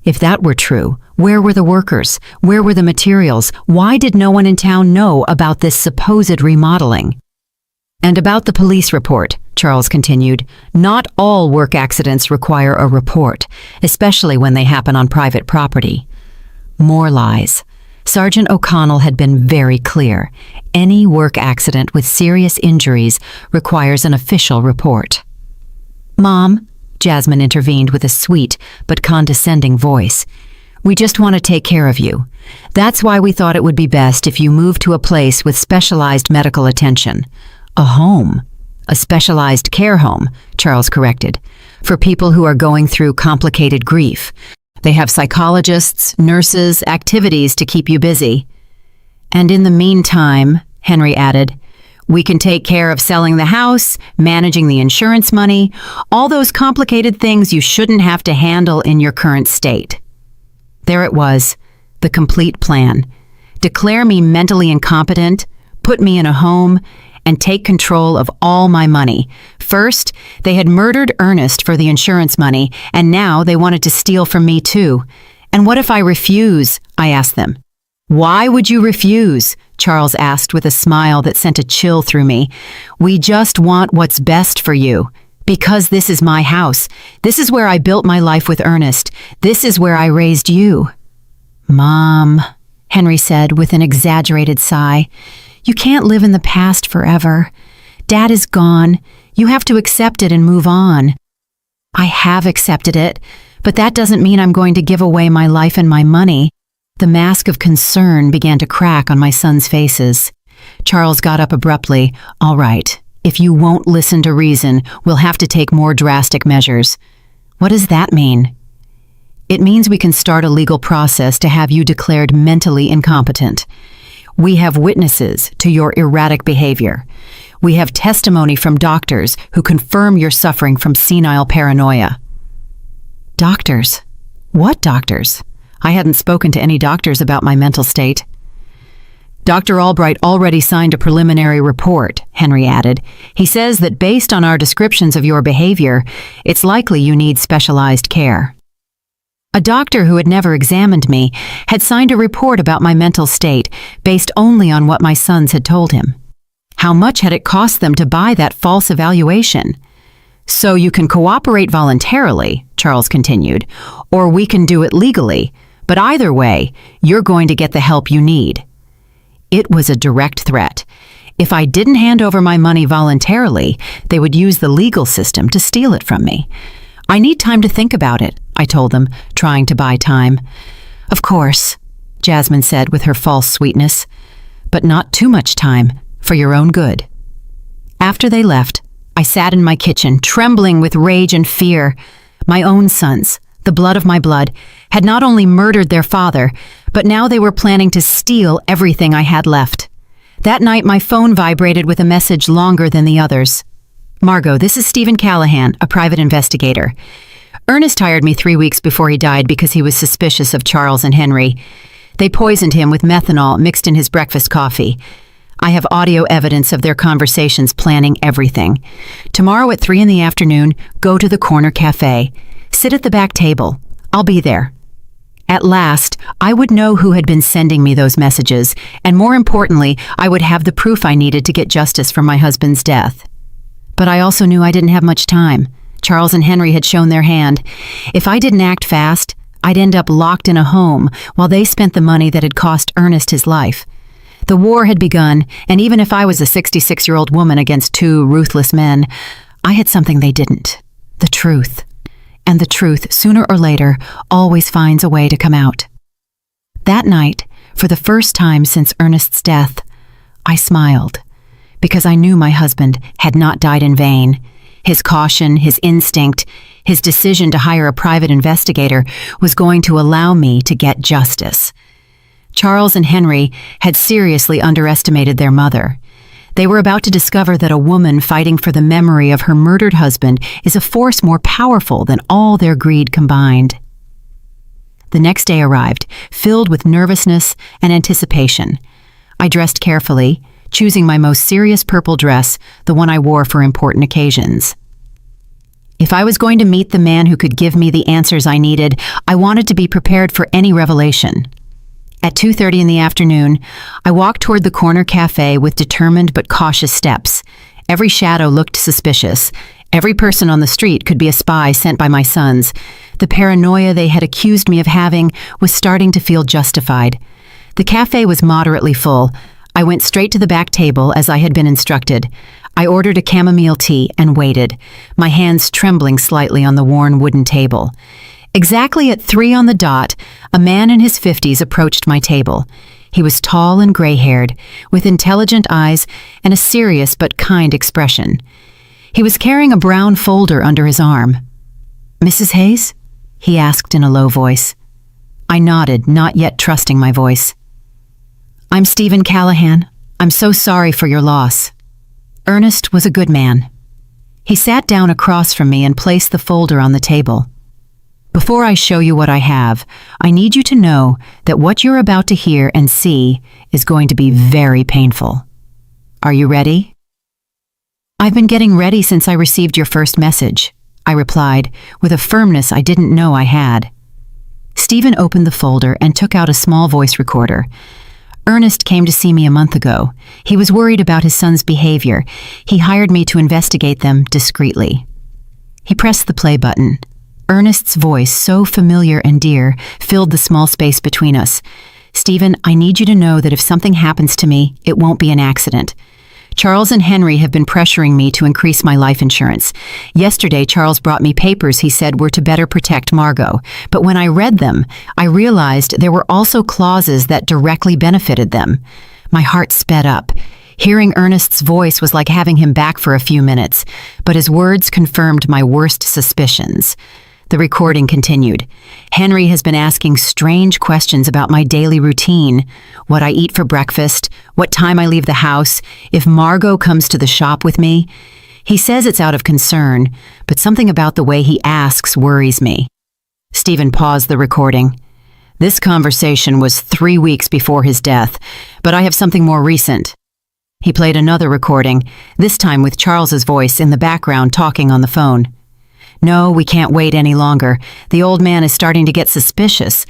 If that were true, where were the workers? Where were the materials? Why did no one in town know about this supposed remodeling? And about the police report, Charles continued, not all work accidents require a report, especially when they happen on private property. More lies. Sergeant O'Connell had been very clear. Any work accident with serious injuries requires an official report. Mom, Jasmine intervened with a sweet but condescending voice, we just want to take care of you. That's why we thought it would be best if you moved to a place with specialized medical attention. A home. A specialized care home, Charles corrected, for people who are going through complicated grief. They have psychologists, nurses, activities to keep you busy. And in the meantime, Henry added, we can take care of selling the house, managing the insurance money, all those complicated things you shouldn't have to handle in your current state. There it was, the complete plan. Declare me mentally incompetent, put me in a home, and take control of all my money. First, they had murdered Ernest for the insurance money, and now they wanted to steal from me too. And what if I refuse? I asked them. Why would you refuse? Charles asked with a smile that sent a chill through me. We just want what's best for you. Because this is my house. This is where I built my life with Ernest. This is where I raised you. Mom, Henry said with an exaggerated sigh, you can't live in the past forever. Dad is gone. You have to accept it and move on. I have accepted it, but that doesn't mean I'm going to give away my life and my money. The mask of concern began to crack on my sons' faces. Charles got up abruptly. All right, if you won't listen to reason, we'll have to take more drastic measures. What does that mean? It means we can start a legal process to have you declared mentally incompetent. We have witnesses to your erratic behavior. We have testimony from doctors who confirm you're suffering from senile paranoia. Doctors? What doctors? I hadn't spoken to any doctors about my mental state. Dr. Albright already signed a preliminary report, Henry added. He says that based on our descriptions of your behavior, it's likely you need specialized care. A doctor who had never examined me had signed a report about my mental state based only on what my sons had told him. How much had it cost them to buy that false evaluation? So you can cooperate voluntarily, Charles continued, or we can do it legally, but either way, you're going to get the help you need. It was a direct threat. If I didn't hand over my money voluntarily, they would use the legal system to steal it from me. I need time to think about it, I told them, trying to buy time. Of course, Jasmine said with her false sweetness, but not too much time, for your own good. After they left, I sat in my kitchen, trembling with rage and fear. My own sons, the blood of my blood, had not only murdered their father, but now they were planning to steal everything I had left. That night, my phone vibrated with a message longer than the others. Margot, this is Stephen Callahan, a private investigator. Ernest hired me 3 weeks before he died because he was suspicious of Charles and Henry. They poisoned him with methanol mixed in his breakfast coffee. I have audio evidence of their conversations planning everything. Tomorrow at 3 p.m, go to the corner cafe. Sit at the back table. I'll be there. At last, I would know who had been sending me those messages, and more importantly, I would have the proof I needed to get justice for my husband's death. But I also knew I didn't have much time. Charles and Henry had shown their hand. If I didn't act fast, I'd end up locked in a home while they spent the money that had cost Ernest his life. The war had begun, and even if I was a 66-year-old woman against 2 ruthless men, I had something they didn't. The truth. And the truth, sooner or later, always finds a way to come out. That night, for the first time since Ernest's death, I smiled, because I knew my husband had not died in vain. His caution, his instinct, his decision to hire a private investigator was going to allow me to get justice. Charles and Henry had seriously underestimated their mother. They were about to discover that a woman fighting for the memory of her murdered husband is a force more powerful than all their greed combined. The next day arrived, filled with nervousness and anticipation. I dressed carefully, choosing my most serious purple dress, the one I wore for important occasions. If I was going to meet the man who could give me the answers I needed, I wanted to be prepared for any revelation. At 2:30 in the afternoon, I walked toward the corner cafe with determined but cautious steps. Every shadow looked suspicious. Every person on the street could be a spy sent by my sons. The paranoia they had accused me of having was starting to feel justified. The cafe was moderately full. I went straight to the back table as I had been instructed. I ordered a chamomile tea and waited, my hands trembling slightly on the worn wooden table. Exactly at 3 on the dot, a man in his 50s approached my table. He was tall and gray-haired, with intelligent eyes and a serious but kind expression. He was carrying a brown folder under his arm. "Mrs. Hayes?" he asked in a low voice. I nodded, not yet trusting my voice. "I'm Stephen Callahan. I'm so sorry for your loss." Ernest was a good man. He sat down across from me and placed the folder on the table. "Before I show you what I have, I need you to know that what you're about to hear and see is going to be very painful. Are you ready?" "I've been getting ready since I received your first message," I replied, with a firmness I didn't know I had. Stephen opened the folder and took out a small voice recorder. "Ernest came to see me a month ago. He was worried about his son's behavior. He hired me to investigate them discreetly." He pressed the play button. Ernest's voice, so familiar and dear, filled the small space between us. "Stephen, I need you to know that if something happens to me, it won't be an accident. Charles and Henry have been pressuring me to increase my life insurance. Yesterday, Charles brought me papers he said were to better protect Margot. But when I read them, I realized there were also clauses that directly benefited them. My heart sped up. Hearing Ernest's voice was like having him back for a few minutes, but his words confirmed my worst suspicions. The recording continued. "Henry has been asking strange questions about my daily routine, what I eat for breakfast, what time I leave the house, if Margot comes to the shop with me. He says it's out of concern, but something about the way he asks worries me." Stephen paused the recording. "This conversation was 3 weeks before his death, but I have something more recent." He played another recording, this time with Charles's voice in the background talking on the phone. "No, we can't wait any longer. The old man is starting to get suspicious.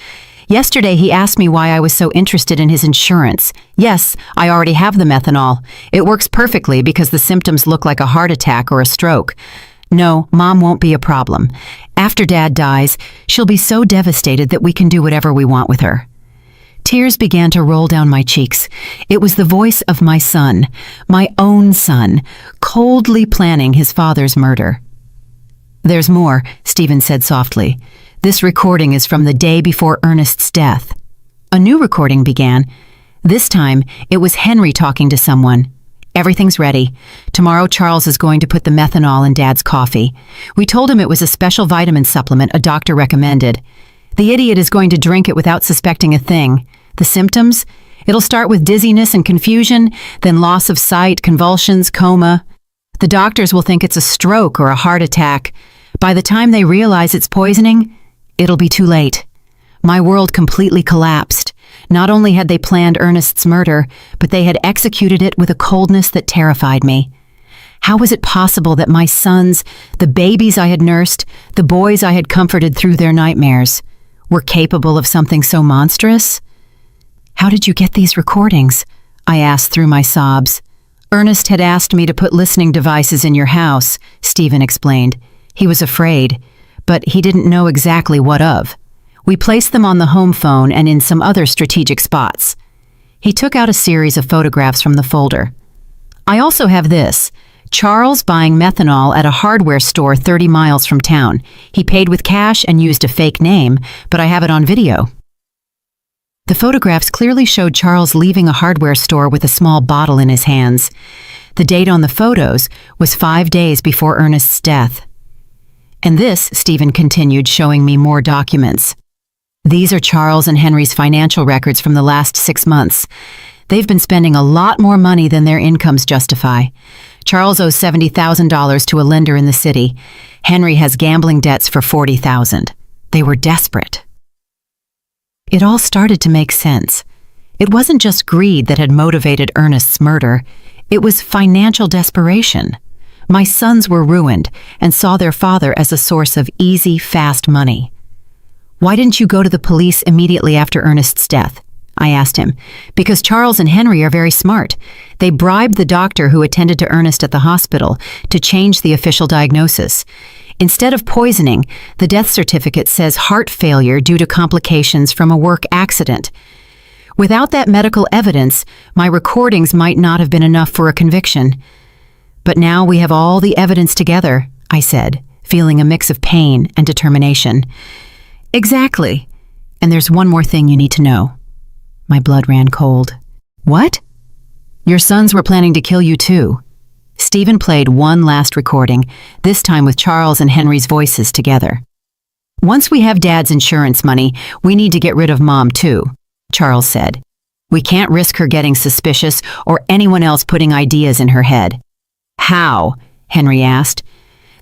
Yesterday he asked me why I was so interested in his insurance. Yes, I already have the methanol. It works perfectly because the symptoms look like a heart attack or a stroke. No, Mom won't be a problem. After Dad dies, she'll be so devastated that we can do whatever we want with her." Tears began to roll down my cheeks. It was the voice of my son, my own son, coldly planning his father's murder. "There's more," Stephen said softly. "This recording is from the day before Ernest's death." A new recording began. This time, it was Henry talking to someone. "Everything's ready. Tomorrow Charles is going to put the methanol in Dad's coffee. We told him it was a special vitamin supplement a doctor recommended. The idiot is going to drink it without suspecting a thing. The symptoms? It'll start with dizziness and confusion, then loss of sight, convulsions, coma. The doctors will think it's a stroke or a heart attack. By the time they realize it's poisoning, it'll be too late." My world completely collapsed. Not only had they planned Ernest's murder, but they had executed it with a coldness that terrified me. How was it possible that my sons, the babies I had nursed, the boys I had comforted through their nightmares, were capable of something so monstrous? "How did you get these recordings?" I asked through my sobs. "Ernest had asked me to put listening devices in your house," Stephen explained. He was afraid, but he didn't know exactly what of. "We placed them on the home phone and in some other strategic spots." He took out a series of photographs from the folder. "I also have this. Charles buying methanol at a hardware store 30 miles from town. He paid with cash and used a fake name, but I have it on video." The photographs clearly showed Charles leaving a hardware store with a small bottle in his hands. The date on the photos was 5 days before Ernest's death. "And this," Stephen continued, showing me more documents. "These are Charles and Henry's financial records from the last 6 months. They've been spending a lot more money than their incomes justify. Charles owes $70,000 to a lender in the city. Henry has gambling debts for $40,000. They were desperate." It all started to make sense. It wasn't just greed that had motivated Ernest's murder. It was financial desperation. My sons were ruined and saw their father as a source of easy, fast money. "Why didn't you go to the police immediately after Ernest's death?" I asked him. "Because Charles and Henry are very smart. They bribed the doctor who attended to Ernest at the hospital to change the official diagnosis. Instead of poisoning, the death certificate says heart failure due to complications from a work accident. Without that medical evidence, my recordings might not have been enough for a conviction. But now we have all the evidence together," I said, feeling a mix of pain and determination. "Exactly. And there's one more thing you need to know." My blood ran cold. "What?" "Your sons were planning to kill you too." Stephen played one last recording, this time with Charles and Henry's voices together. "Once we have Dad's insurance money, we need to get rid of Mom too," Charles said. "We can't risk her getting suspicious or anyone else putting ideas in her head." "How?" Henry asked.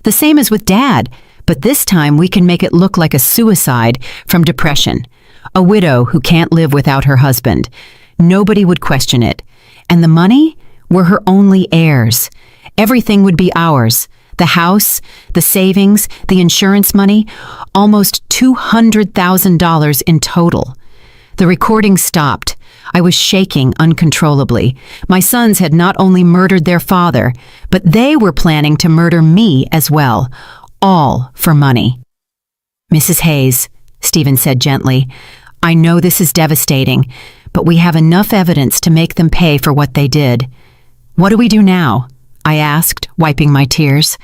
"The same as with Dad, but this time we can make it look like a suicide from depression. A widow who can't live without her husband. Nobody would question it. And the money? We're her only heirs. Everything would be ours. The house, the savings, the insurance money, almost $200,000 in total." The recording stopped. I was shaking uncontrollably. My sons had not only murdered their father, but they were planning to murder me as well, all for money. "Mrs. Hayes," Stephen said gently, "I know this is devastating, but we have enough evidence to make them pay for what they did. What do we do now?" I asked, wiping my tears.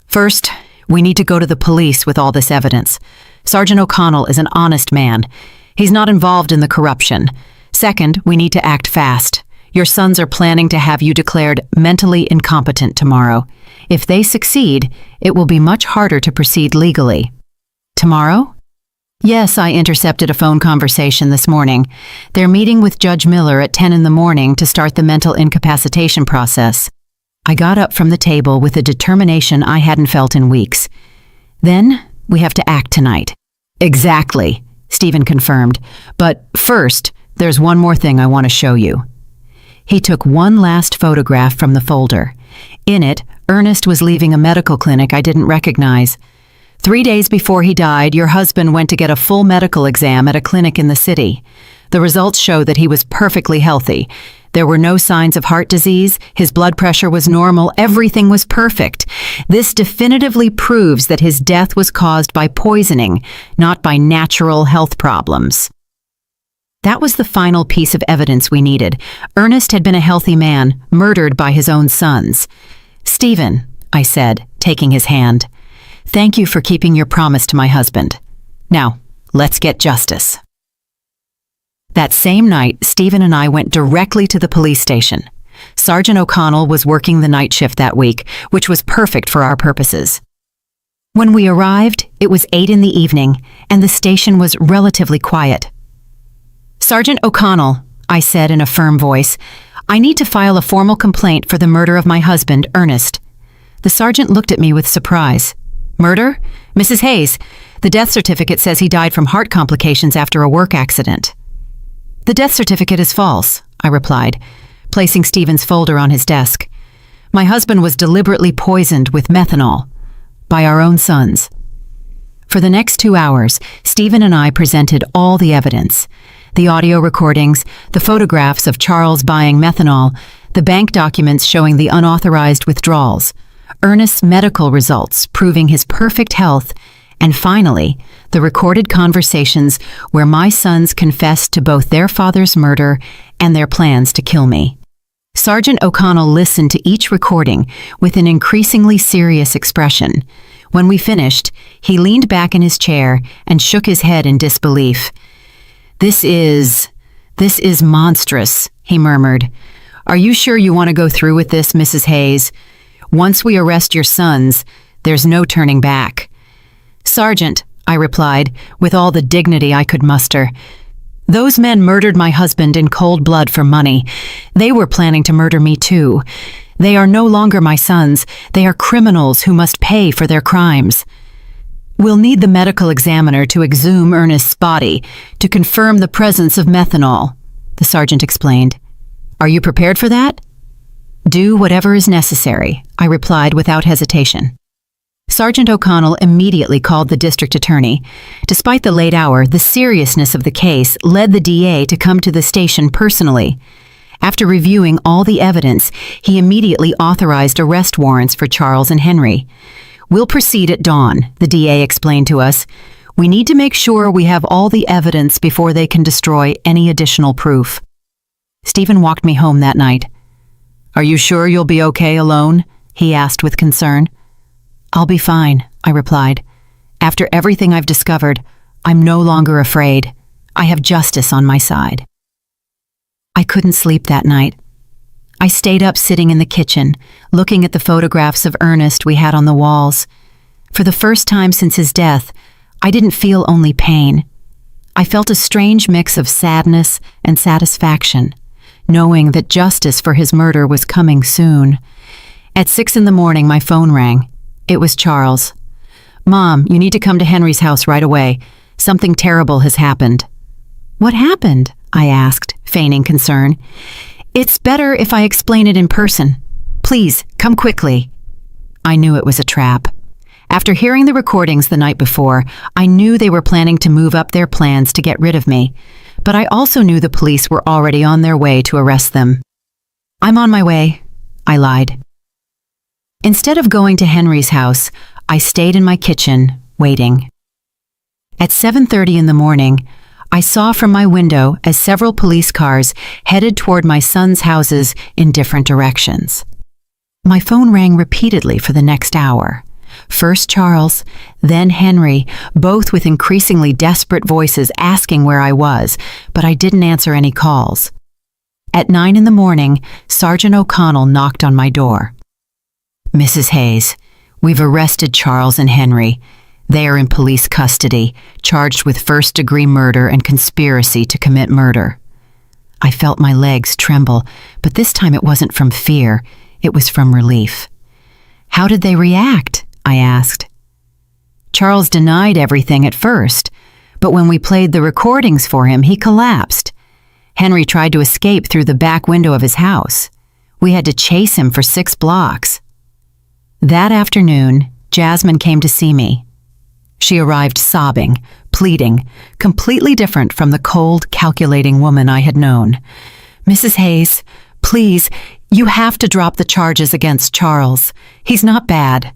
"First, we need to go to the police with all this evidence. Sergeant O'Connell is an honest man. He's not involved in the corruption. Second, we need to act fast. Your sons are planning to have you declared mentally incompetent tomorrow. If they succeed, it will be much harder to proceed legally." "Tomorrow?" "Yes, I intercepted a phone conversation this morning. They're meeting with Judge Miller at 10 in the morning to start the mental incapacitation process." I got up from the table with a determination I hadn't felt in weeks. "Then, we have to act tonight." "Exactly," Stephen confirmed. "But first, there's one more thing I want to show you." He took one last photograph from the folder. In it, Ernest was leaving a medical clinic I didn't recognize. 3 days before he died, your husband went to get a full medical exam at a clinic in the city. The results show that he was perfectly healthy. There were no signs of heart disease, his blood pressure was normal, everything was perfect. This definitively proves that his death was caused by poisoning, not by natural health problems. That was the final piece of evidence we needed. Ernest had been a healthy man, murdered by his own sons. "Stephen," I said, taking his hand, "thank you for keeping your promise to my husband. Now, let's get justice." That same night, Stephen and I went directly to the police station. Sergeant O'Connell was working the night shift that week, which was perfect for our purposes. When we arrived, it was 8 in the evening, and the station was relatively quiet. "Sergeant O'Connell," I said in a firm voice, "I need to file a formal complaint for the murder of my husband, Ernest." The sergeant looked at me with surprise. "Murder? Mrs. Hayes, the death certificate says he died from heart complications after a work accident." "The death certificate is false," I replied, placing Stephen's folder on his desk. "My husband was deliberately poisoned with methanol by our own sons." For the next 2 hours, Stephen and I presented all the evidence. The audio recordings, the photographs of Charles buying methanol, the bank documents showing the unauthorized withdrawals, Ernest's medical results proving his perfect health, and finally, the recorded conversations where my sons confessed to both their father's murder and their plans to kill me. Sergeant O'Connell listened to each recording with an increasingly serious expression. When we finished, he leaned back in his chair and shook his head in disbelief. This is monstrous," he murmured. "Are you sure you want to go through with this, Mrs. Hayes? Once we arrest your sons, there's no turning back." "Sergeant," I replied, with all the dignity I could muster, "those men murdered my husband in cold blood for money. They were planning to murder me too. They are no longer my sons. They are criminals who must pay for their crimes. We'll need the medical examiner to exhume Ernest's body to confirm the presence of methanol," the sergeant explained. "Are you prepared for that?" Do whatever is necessary, I replied without hesitation. Sergeant O'Connell immediately called the district attorney. Despite the late hour, the seriousness of the case led the DA to come to the station personally. After reviewing all the evidence, he immediately authorized arrest warrants for Charles and Henry. We'll proceed at dawn, the DA explained to us. We need to make sure we have all the evidence before they can destroy any additional proof. Stephen walked me home that night. Are you sure you'll be okay alone? He asked with concern. I'll be fine, I replied. After everything I've discovered, I'm no longer afraid. I have justice on my side. I couldn't sleep that night. I stayed up sitting in the kitchen, looking at the photographs of Ernest we had on the walls. For the first time since his death, I didn't feel only pain. I felt a strange mix of sadness and satisfaction, knowing that justice for his murder was coming soon. At 6 a.m, my phone rang. It was Charles. Mom, you need to come to Henry's house right away. Something terrible has happened. What happened? I asked, feigning concern. It's better if I explain it in person. Please, come quickly. I knew it was a trap. After hearing the recordings the night before, I knew they were planning to move up their plans to get rid of me. But I also knew the police were already on their way to arrest them. I'm on my way, I lied. Instead of going to Henry's house, I stayed in my kitchen, waiting. At 7:30 in the morning, I saw from my window as several police cars headed toward my son's houses in different directions. My phone rang repeatedly for the next hour. First Charles, then Henry, both with increasingly desperate voices asking where I was, but I didn't answer any calls. At 9 in the morning, Sergeant O'Connell knocked on my door. Mrs. Hayes, we've arrested Charles and Henry. They are in police custody, charged with first-degree murder and conspiracy to commit murder. I felt my legs tremble, but this time it wasn't from fear, it was from relief. How did they react? I asked. Charles denied everything at first, but when we played the recordings for him, he collapsed. Henry tried to escape through the back window of his house. We had to chase him for 6 blocks. That afternoon, Jasmine came to see me. She arrived sobbing, pleading, completely different from the cold, calculating woman I had known. Mrs. Hayes, please, you have to drop the charges against Charles. He's not bad.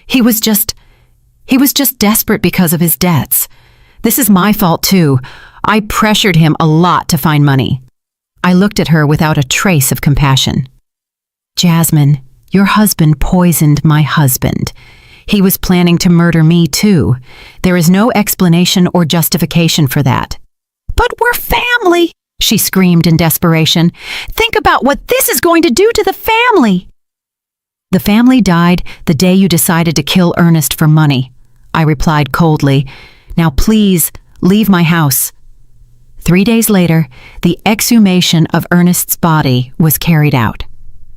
He was just desperate because of his debts. This is my fault too. I pressured him a lot to find money. I looked at her without a trace of compassion. Jasmine, your husband poisoned my husband. He was planning to murder me too. There is no explanation or justification for that. But we're family, she screamed in desperation. Think about what this is going to do to the family. The family died the day you decided to kill Ernest for money, I replied coldly. Now please, leave my house. 3 days later, the exhumation of Ernest's body was carried out.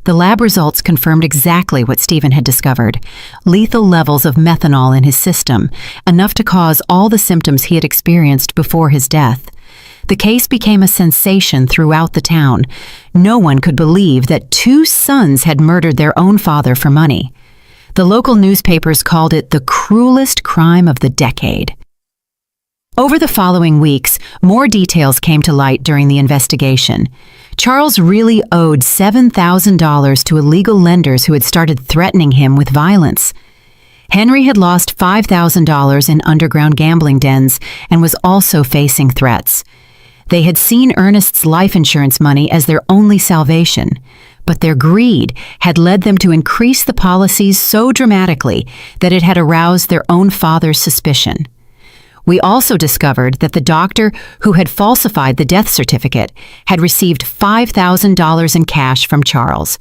The lab results confirmed exactly what Stephen had discovered: lethal levels of methanol in his system, enough to cause all the symptoms he had experienced before his death. The case became a sensation throughout the town. No one could believe that 2 sons had murdered their own father for money. The local newspapers called it the cruelest crime of the decade. Over the following weeks, more details came to light during the investigation. Charles really owed $7,000 to illegal lenders who had started threatening him with violence. Henry had lost $5,000 in underground gambling dens and was also facing threats. They had seen Ernest's life insurance money as their only salvation, but their greed had led them to increase the policies so dramatically that it had aroused their own father's suspicion. We also discovered that the doctor who had falsified the death certificate had received $5,000 in cash from Charles.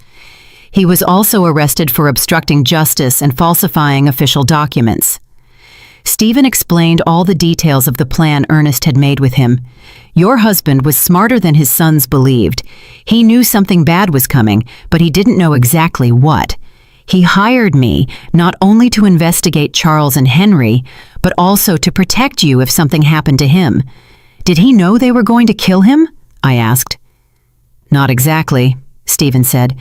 He was also arrested for obstructing justice and falsifying official documents. Stephen explained all the details of the plan Ernest had made with him. Your husband was smarter than his sons believed. He knew something bad was coming, but he didn't know exactly what. He hired me not only to investigate Charles and Henry, but also to protect you if something happened to him. Did he know they were going to kill him? I asked. Not exactly, Stephen said,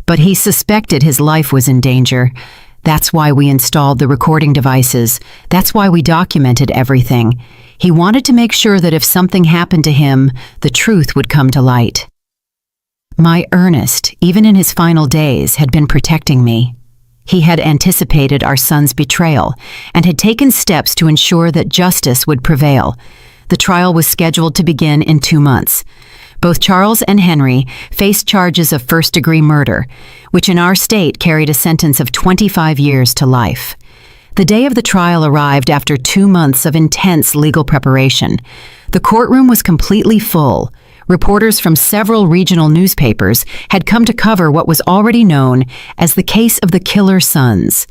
But he suspected his life was in danger. That's why we installed the recording devices. That's why we documented everything. He wanted to make sure that if something happened to him, the truth would come to light. My Ernest, even in his final days, had been protecting me. He had anticipated our son's betrayal and had taken steps to ensure that justice would prevail. The trial was scheduled to begin in 2 months. Both Charles and Henry faced charges of first-degree murder, which in our state carried a sentence of 25 years to life. The day of the trial arrived after 2 months of intense legal preparation. The courtroom was completely full. Reporters from several regional newspapers had come to cover what was already known as the case of the killer sons.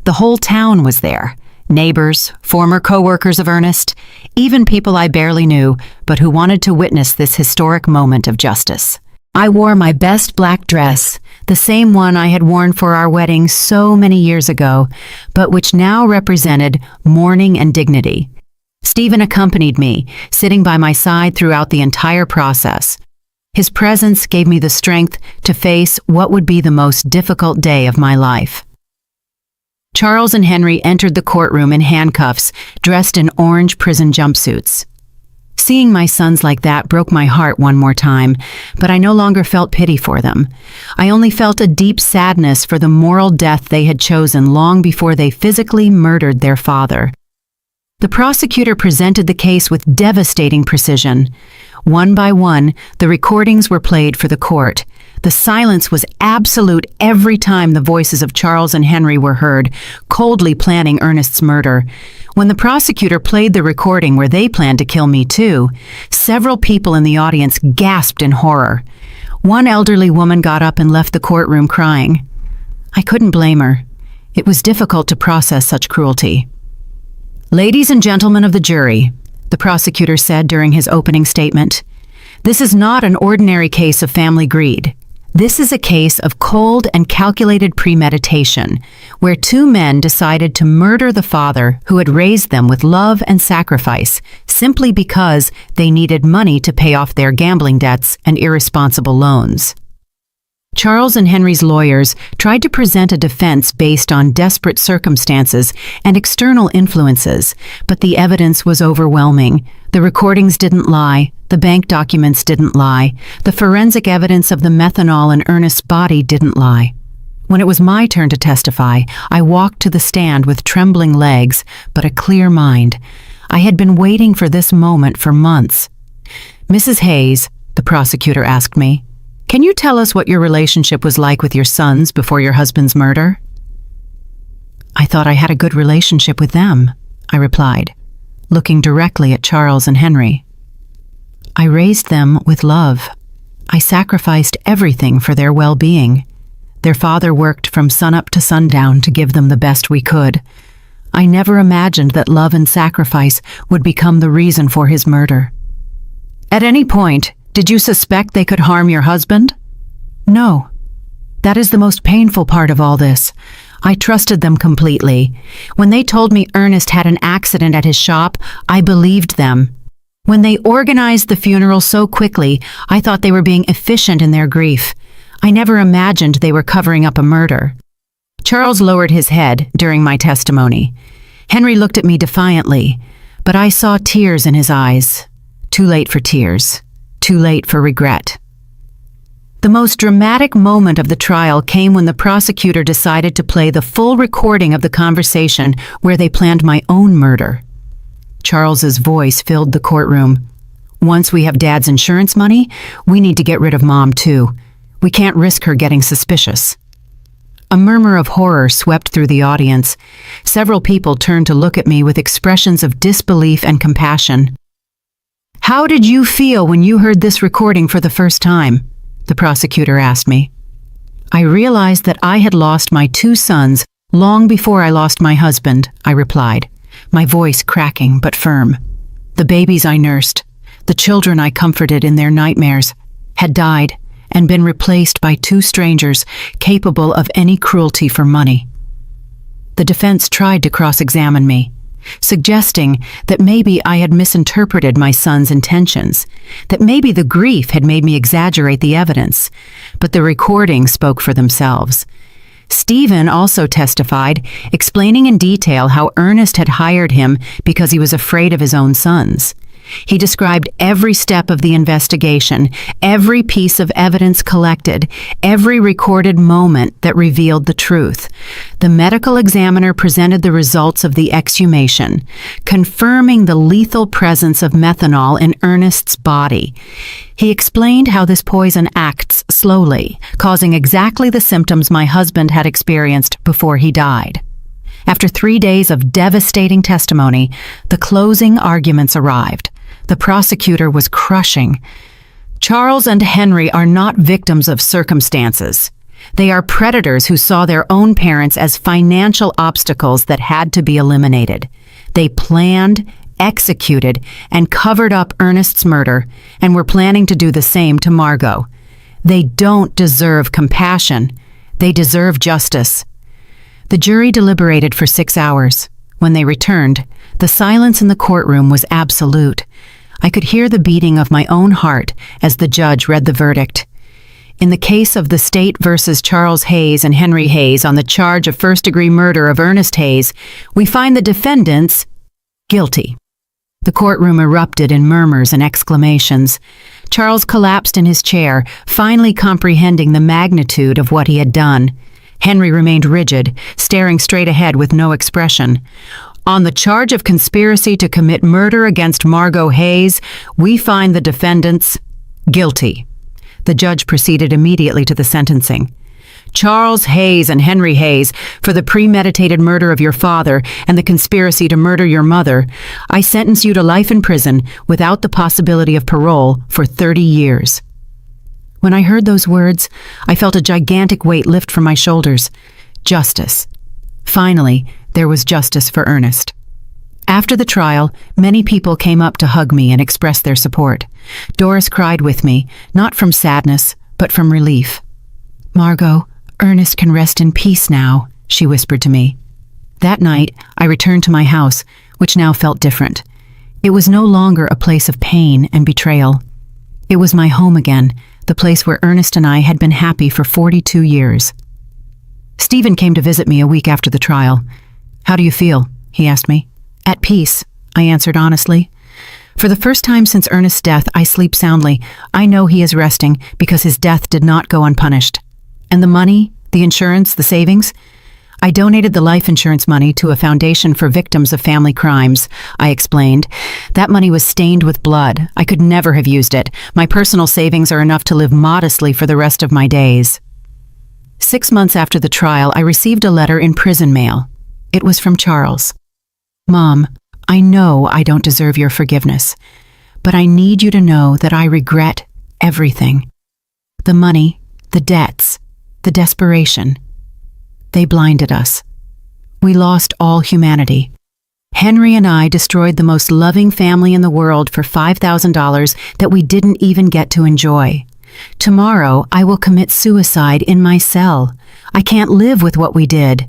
The whole town was there. Neighbors, former co-workers of Ernest, even people I barely knew, but who wanted to witness this historic moment of justice. I wore my best black dress, the same one I had worn for our wedding so many years ago, but which now represented mourning and dignity. Stephen accompanied me, sitting by my side throughout the entire process. His presence gave me the strength to face what would be the most difficult day of my life. Charles and Henry entered the courtroom in handcuffs, dressed in orange prison jumpsuits. Seeing my sons like that broke my heart one more time, but I no longer felt pity for them. I only felt a deep sadness for the moral death they had chosen long before they physically murdered their father. The prosecutor presented the case with devastating precision. One by one, the recordings were played for the court. The silence was absolute every time the voices of Charles and Henry were heard, coldly planning Ernest's murder. When the prosecutor played the recording where they planned to kill me too, several people in the audience gasped in horror. One elderly woman got up and left the courtroom crying. I couldn't blame her. It was difficult to process such cruelty. "Ladies and gentlemen of the jury," the prosecutor said during his opening statement, "this is not an ordinary case of family greed. This is a case of cold and calculated premeditation, where 2 men decided to murder the father who had raised them with love and sacrifice, simply because they needed money to pay off their gambling debts and irresponsible loans." Charles and Henry's lawyers tried to present a defense based on desperate circumstances and external influences, but the evidence was overwhelming. The recordings didn't lie, the bank documents didn't lie, the forensic evidence of the methanol in Ernest's body didn't lie. When it was my turn to testify, I walked to the stand with trembling legs, but a clear mind. I had been waiting for this moment for months. "Mrs. Hayes," the prosecutor asked me, "can you tell us what your relationship was like with your sons before your husband's murder?" "I thought I had a good relationship with them," I replied, looking directly at Charles and Henry. "I raised them with love. I sacrificed everything for their well-being. Their father worked from sunup to sundown to give them the best we could. I never imagined that love and sacrifice would become the reason for his murder." "At any point, did you suspect they could harm your husband?" "No. That is the most painful part of all this. I trusted them completely. When they told me Ernest had an accident at his shop, I believed them. When they organized the funeral so quickly, I thought they were being efficient in their grief. I never imagined they were covering up a murder." Charles lowered his head during my testimony. Henry looked at me defiantly, but I saw tears in his eyes. Too late for tears. Too late for regret. The most dramatic moment of the trial came when the prosecutor decided to play the full recording of the conversation where they planned my own murder. Charles's voice filled the courtroom. "Once we have Dad's insurance money, we need to get rid of Mom too. We can't risk her getting suspicious." A murmur of horror swept through the audience. Several people turned to look at me with expressions of disbelief and compassion. "How did you feel when you heard this recording for the first time?" the prosecutor asked me. "I realized that I had lost my 2 sons long before I lost my husband," I replied, my voice cracking but firm. "The babies I nursed, the children I comforted in their nightmares, had died and been replaced by 2 strangers capable of any cruelty for money." The defense tried to cross-examine me. suggesting that maybe I had misinterpreted my son's intentions, that maybe the grief had made me exaggerate the evidence, but the recordings spoke for themselves. Stephen also testified, explaining in detail how Ernest had hired him because he was afraid of his own sons. He described every step of the investigation, every piece of evidence collected, every recorded moment that revealed the truth. The medical examiner presented the results of the exhumation, confirming the lethal presence of methanol in Ernest's body. He explained how this poison acts slowly, causing exactly the symptoms my husband had experienced before he died. After 3 days of devastating testimony, the closing arguments arrived. The prosecutor was crushing. Charles and Henry are not victims of circumstances. They are predators who saw their own parents as financial obstacles that had to be eliminated. They planned, executed, and covered up Ernest's murder and were planning to do the same to Margot. They don't deserve compassion. They deserve justice. The jury deliberated for 6 hours. When they returned, the silence in the courtroom was absolute. I could hear the beating of my own heart as the judge read the verdict. In the case of the state versus Charles Hayes and Henry Hayes on the charge of first-degree murder of Ernest Hayes, we find the defendants guilty. The courtroom erupted in murmurs and exclamations. Charles collapsed in his chair, finally comprehending the magnitude of what he had done. Henry remained rigid, staring straight ahead with no expression. On the charge of conspiracy to commit murder against Margot Hayes, we find the defendants guilty. The judge proceeded immediately to the sentencing. Charles Hayes and Henry Hayes, for the premeditated murder of your father and the conspiracy to murder your mother, I sentence you to life in prison without the possibility of parole for 30 years. When I heard those words, I felt a gigantic weight lift from my shoulders. Justice. Finally, there was justice for Ernest. After the trial, many people came up to hug me and express their support. Doris cried with me, not from sadness, but from relief. "Margot, Ernest can rest in peace now," she whispered to me. That night, I returned to my house, which now felt different. It was no longer a place of pain and betrayal. It was my home again, the place where Ernest and I had been happy for 42 years. Stephen came to visit me a week after the trial. "How do you feel?" he asked me. "At peace," I answered honestly. "For the first time since Ernest's death, I sleep soundly. I know he is resting because his death did not go unpunished. And the money, the insurance, the savings? I donated the life insurance money to a foundation for victims of family crimes," I explained. "That money was stained with blood. I could never have used it. My personal savings are enough to live modestly for the rest of my days." 6 months after the trial, I received a letter in prison mail. It was from Charles. "Mom, I know I don't deserve your forgiveness, but I need you to know that I regret everything. The money, the debts, the desperation. They blinded us. We lost all humanity. Henry and I destroyed the most loving family in the world for $5,000 that we didn't even get to enjoy. Tomorrow, I will commit suicide in my cell. I can't live with what we did.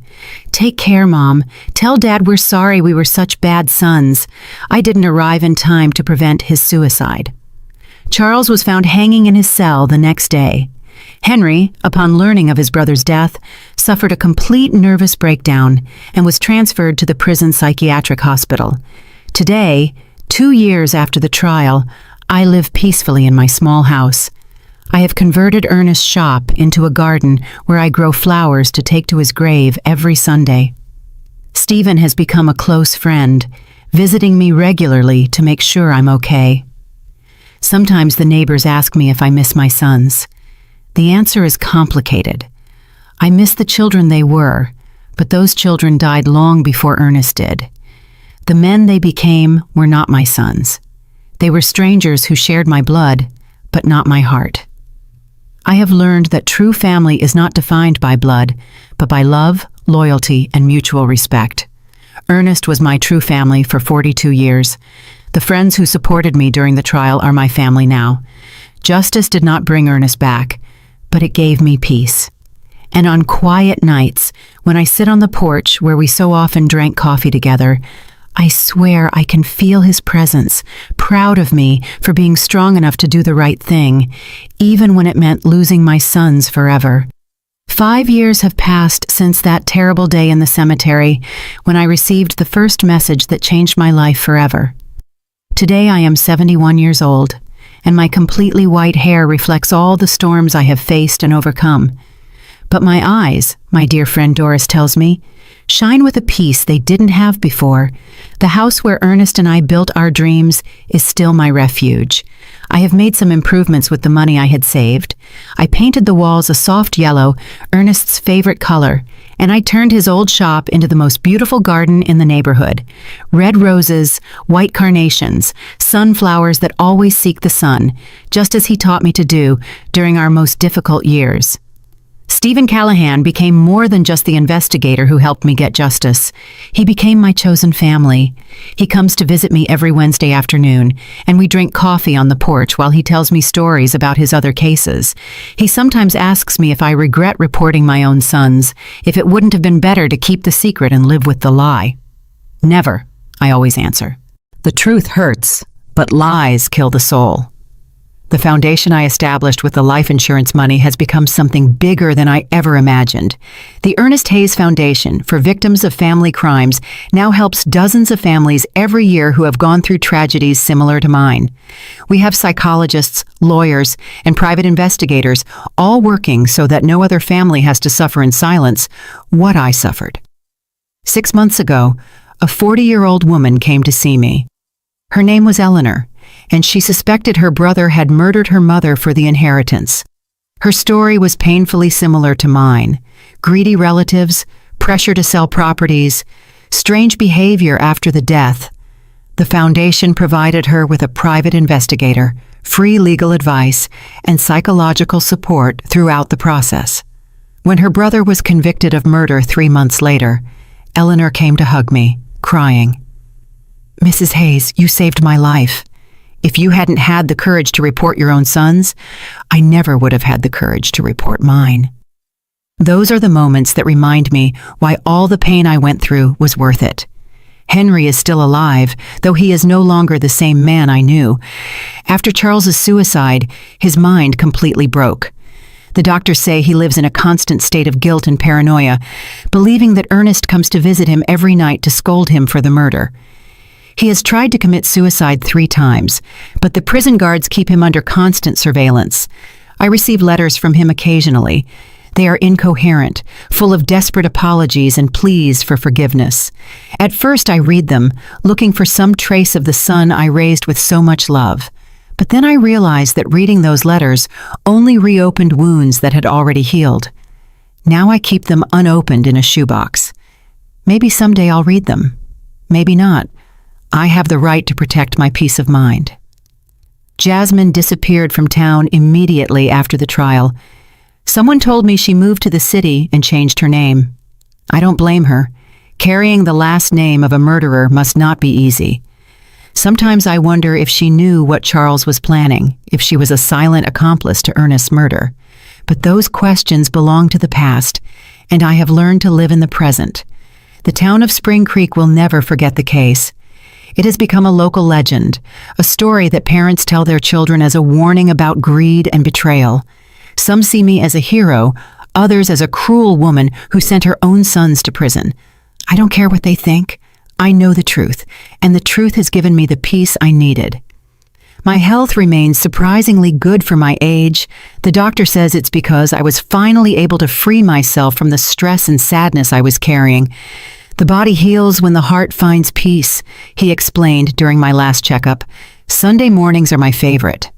Take care, Mom. Tell Dad we're sorry we were such bad sons. I didn't arrive in time to prevent his suicide." Charles was found hanging in his cell the next day. Henry, upon learning of his brother's death, suffered a complete nervous breakdown and was transferred to the prison psychiatric hospital. Today, 2 years after the trial, I live peacefully in my small house. I have converted Ernest's shop into a garden where I grow flowers to take to his grave every Sunday. Stephen has become a close friend, visiting me regularly to make sure I'm okay. Sometimes the neighbors ask me if I miss my sons. The answer is complicated. I miss the children they were, but those children died long before Ernest did. The men they became were not my sons. They were strangers who shared my blood, but not my heart. I have learned that true family is not defined by blood, but by love, loyalty, and mutual respect. Ernest was my true family for 42 years. The friends who supported me during the trial are my family now. Justice did not bring Ernest back, but it gave me peace. And on quiet nights, when I sit on the porch where we so often drank coffee together, I swear I can feel his presence, proud of me for being strong enough to do the right thing, even when it meant losing my sons forever. 5 years have passed since that terrible day in the cemetery when I received the first message that changed my life forever. Today I am 71 years old, and my completely white hair reflects all the storms I have faced and overcome. But my eyes, my dear friend Doris tells me, shine with a peace they didn't have before. The house where Ernest and I built our dreams is still my refuge. I have made some improvements with the money I had saved. I painted the walls a soft yellow, Ernest's favorite color, and I turned his old shop into the most beautiful garden in the neighborhood. Red roses, white carnations, sunflowers that always seek the sun, just as he taught me to do during our most difficult years. Stephen Callahan became more than just the investigator who helped me get justice. He became my chosen family. He comes to visit me every Wednesday afternoon, and we drink coffee on the porch while he tells me stories about his other cases. He sometimes asks me if I regret reporting my own sons, if it wouldn't have been better to keep the secret and live with the lie. Never, I always answer. The truth hurts, but lies kill the soul. The foundation I established with the life insurance money has become something bigger than I ever imagined. The Ernest Hayes Foundation for Victims of Family Crimes now helps dozens of families every year who have gone through tragedies similar to mine. We have psychologists, lawyers, and private investigators all working so that no other family has to suffer in silence what I suffered. 6 months ago, a 40-year-old woman came to see me. Her name was Eleanor, and she suspected her brother had murdered her mother for the inheritance. Her story was painfully similar to mine. Greedy relatives, pressure to sell properties, strange behavior after the death. The foundation provided her with a private investigator, free legal advice, and psychological support throughout the process. When her brother was convicted of murder 3 months later, Eleanor came to hug me, crying, "Mrs. Hayes, you saved my life. If you hadn't had the courage to report your own sons, I never would have had the courage to report mine." Those are the moments that remind me why all the pain I went through was worth it. Henry is still alive, though he is no longer the same man I knew. After Charles's suicide, his mind completely broke. The doctors say he lives in a constant state of guilt and paranoia, believing that Ernest comes to visit him every night to scold him for the murder. He has tried to commit suicide 3 times, but the prison guards keep him under constant surveillance. I receive letters from him occasionally. They are incoherent, full of desperate apologies and pleas for forgiveness. At first I read them, looking for some trace of the son I raised with so much love. But then I realized that reading those letters only reopened wounds that had already healed. Now I keep them unopened in a shoebox. Maybe someday I'll read them. Maybe not. I have the right to protect my peace of mind. Jasmine disappeared from town immediately after the trial. Someone told me she moved to the city and changed her name. I don't blame her. Carrying the last name of a murderer must not be easy. Sometimes I wonder if she knew what Charles was planning, if she was a silent accomplice to Ernest's murder. But those questions belong to the past, and I have learned to live in the present. The town of Spring Creek will never forget the case. It has become a local legend, a story that parents tell their children as a warning about greed and betrayal. Some see me as a hero, others as a cruel woman who sent her own sons to prison. I don't care what they think. I know the truth, and the truth has given me the peace I needed. My health remains surprisingly good for my age. The doctor says it's because I was finally able to free myself from the stress and sadness I was carrying. The body heals when the heart finds peace, he explained during my last checkup. Sunday mornings are my favorite.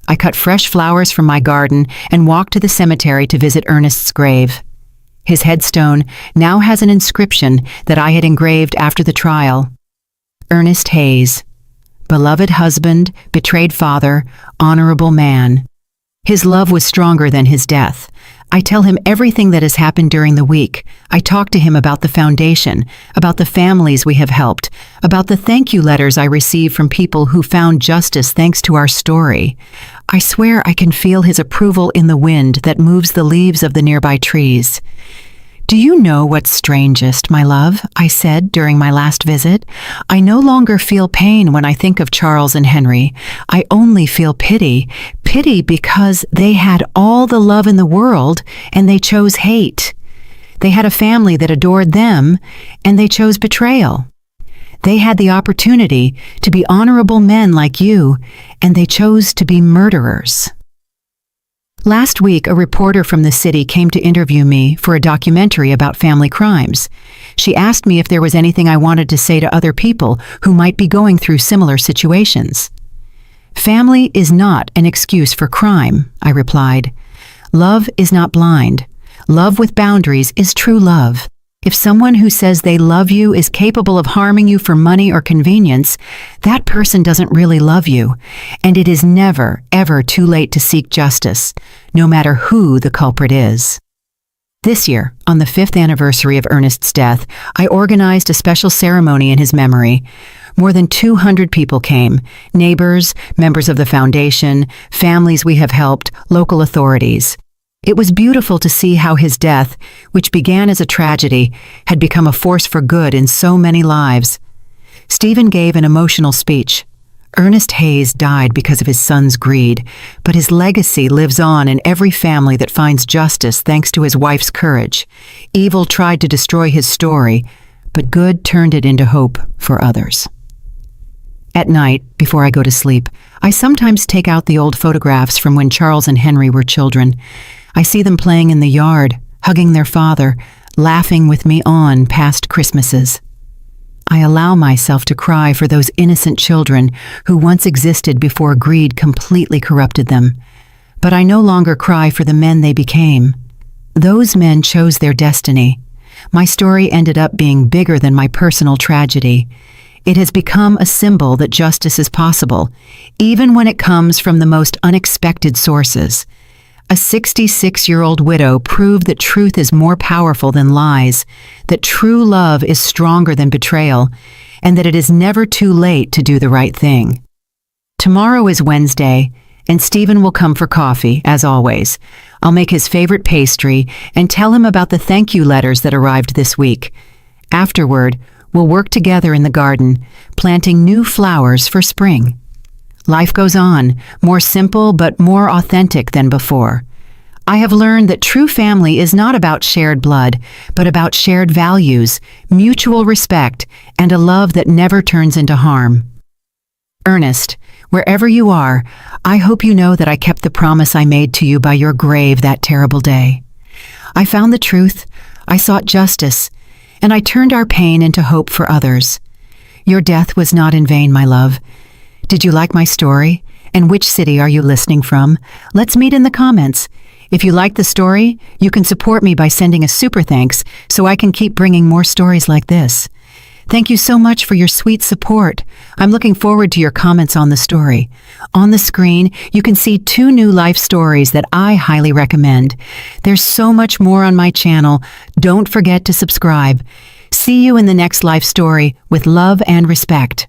I cut fresh flowers from my garden and walked to the cemetery to visit Ernest's grave. His headstone now has an inscription that I had engraved after the trial. Ernest Hayes, beloved husband, betrayed father, honorable man. His love was stronger than his death. I tell him everything that has happened during the week. I talk to him about the foundation, about the families we have helped, about the thank you letters I receive from people who found justice thanks to our story. I swear I can feel his approval in the wind that moves the leaves of the nearby trees. "Do you know what's strangest, my love?" I said during my last visit. "I no longer feel pain when I think of Charles and Henry. I only feel pity. Pity because they had all the love in the world and they chose hate. They had a family that adored them and they chose betrayal. They had the opportunity to be honorable men like you and they chose to be murderers." Last week, a reporter from the city came to interview me for a documentary about family crimes. She asked me if there was anything I wanted to say to other people who might be going through similar situations. "Family is not an excuse for crime," I replied. "Love is not blind. Love with boundaries is true love. If someone who says they love you is capable of harming you for money or convenience, that person doesn't really love you, and it is never, ever too late to seek justice, no matter who the culprit is." This year, on the 5th anniversary of Ernest's death, I organized a special ceremony in his memory. More than 200 people came: neighbors, members of the foundation, families we have helped, local authorities. It was beautiful to see how his death, which began as a tragedy, had become a force for good in so many lives. Stephen gave an emotional speech. Ernest Hayes died because of his son's greed, but his legacy lives on in every family that finds justice thanks to his wife's courage. Evil tried to destroy his story, but good turned it into hope for others. At night, before I go to sleep, I sometimes take out the old photographs from when Charles and Henry were children. I see them playing in the yard, hugging their father, laughing with me on past Christmases. I allow myself to cry for those innocent children who once existed before greed completely corrupted them. But I no longer cry for the men they became. Those men chose their destiny. My story ended up being bigger than my personal tragedy. It has become a symbol that justice is possible, even when it comes from the most unexpected sources. A 66-year-old widow proved that truth is more powerful than lies, that true love is stronger than betrayal, and that it is never too late to do the right thing. Tomorrow is Wednesday, and Stephen will come for coffee, as always. I'll make his favorite pastry and tell him about the thank you letters that arrived this week. Afterward, we'll work together in the garden, planting new flowers for spring. Life goes on, more simple but more authentic than before. I have learned that true family is not about shared blood, but about shared values, mutual respect, and a love that never turns into harm. Ernest, wherever you are, I hope you know that I kept the promise I made to you by your grave that terrible day. I found the truth, I sought justice, and I turned our pain into hope for others. Your death was not in vain, my love. Did you like my story? And which city are you listening from? Let's meet in the comments. If you like the story, you can support me by sending a super thanks so I can keep bringing more stories like this. Thank you so much for your sweet support. I'm looking forward to your comments on the story. On the screen, you can see 2 new life stories that I highly recommend. There's so much more on my channel. Don't forget to subscribe. See you in the next life story with love and respect.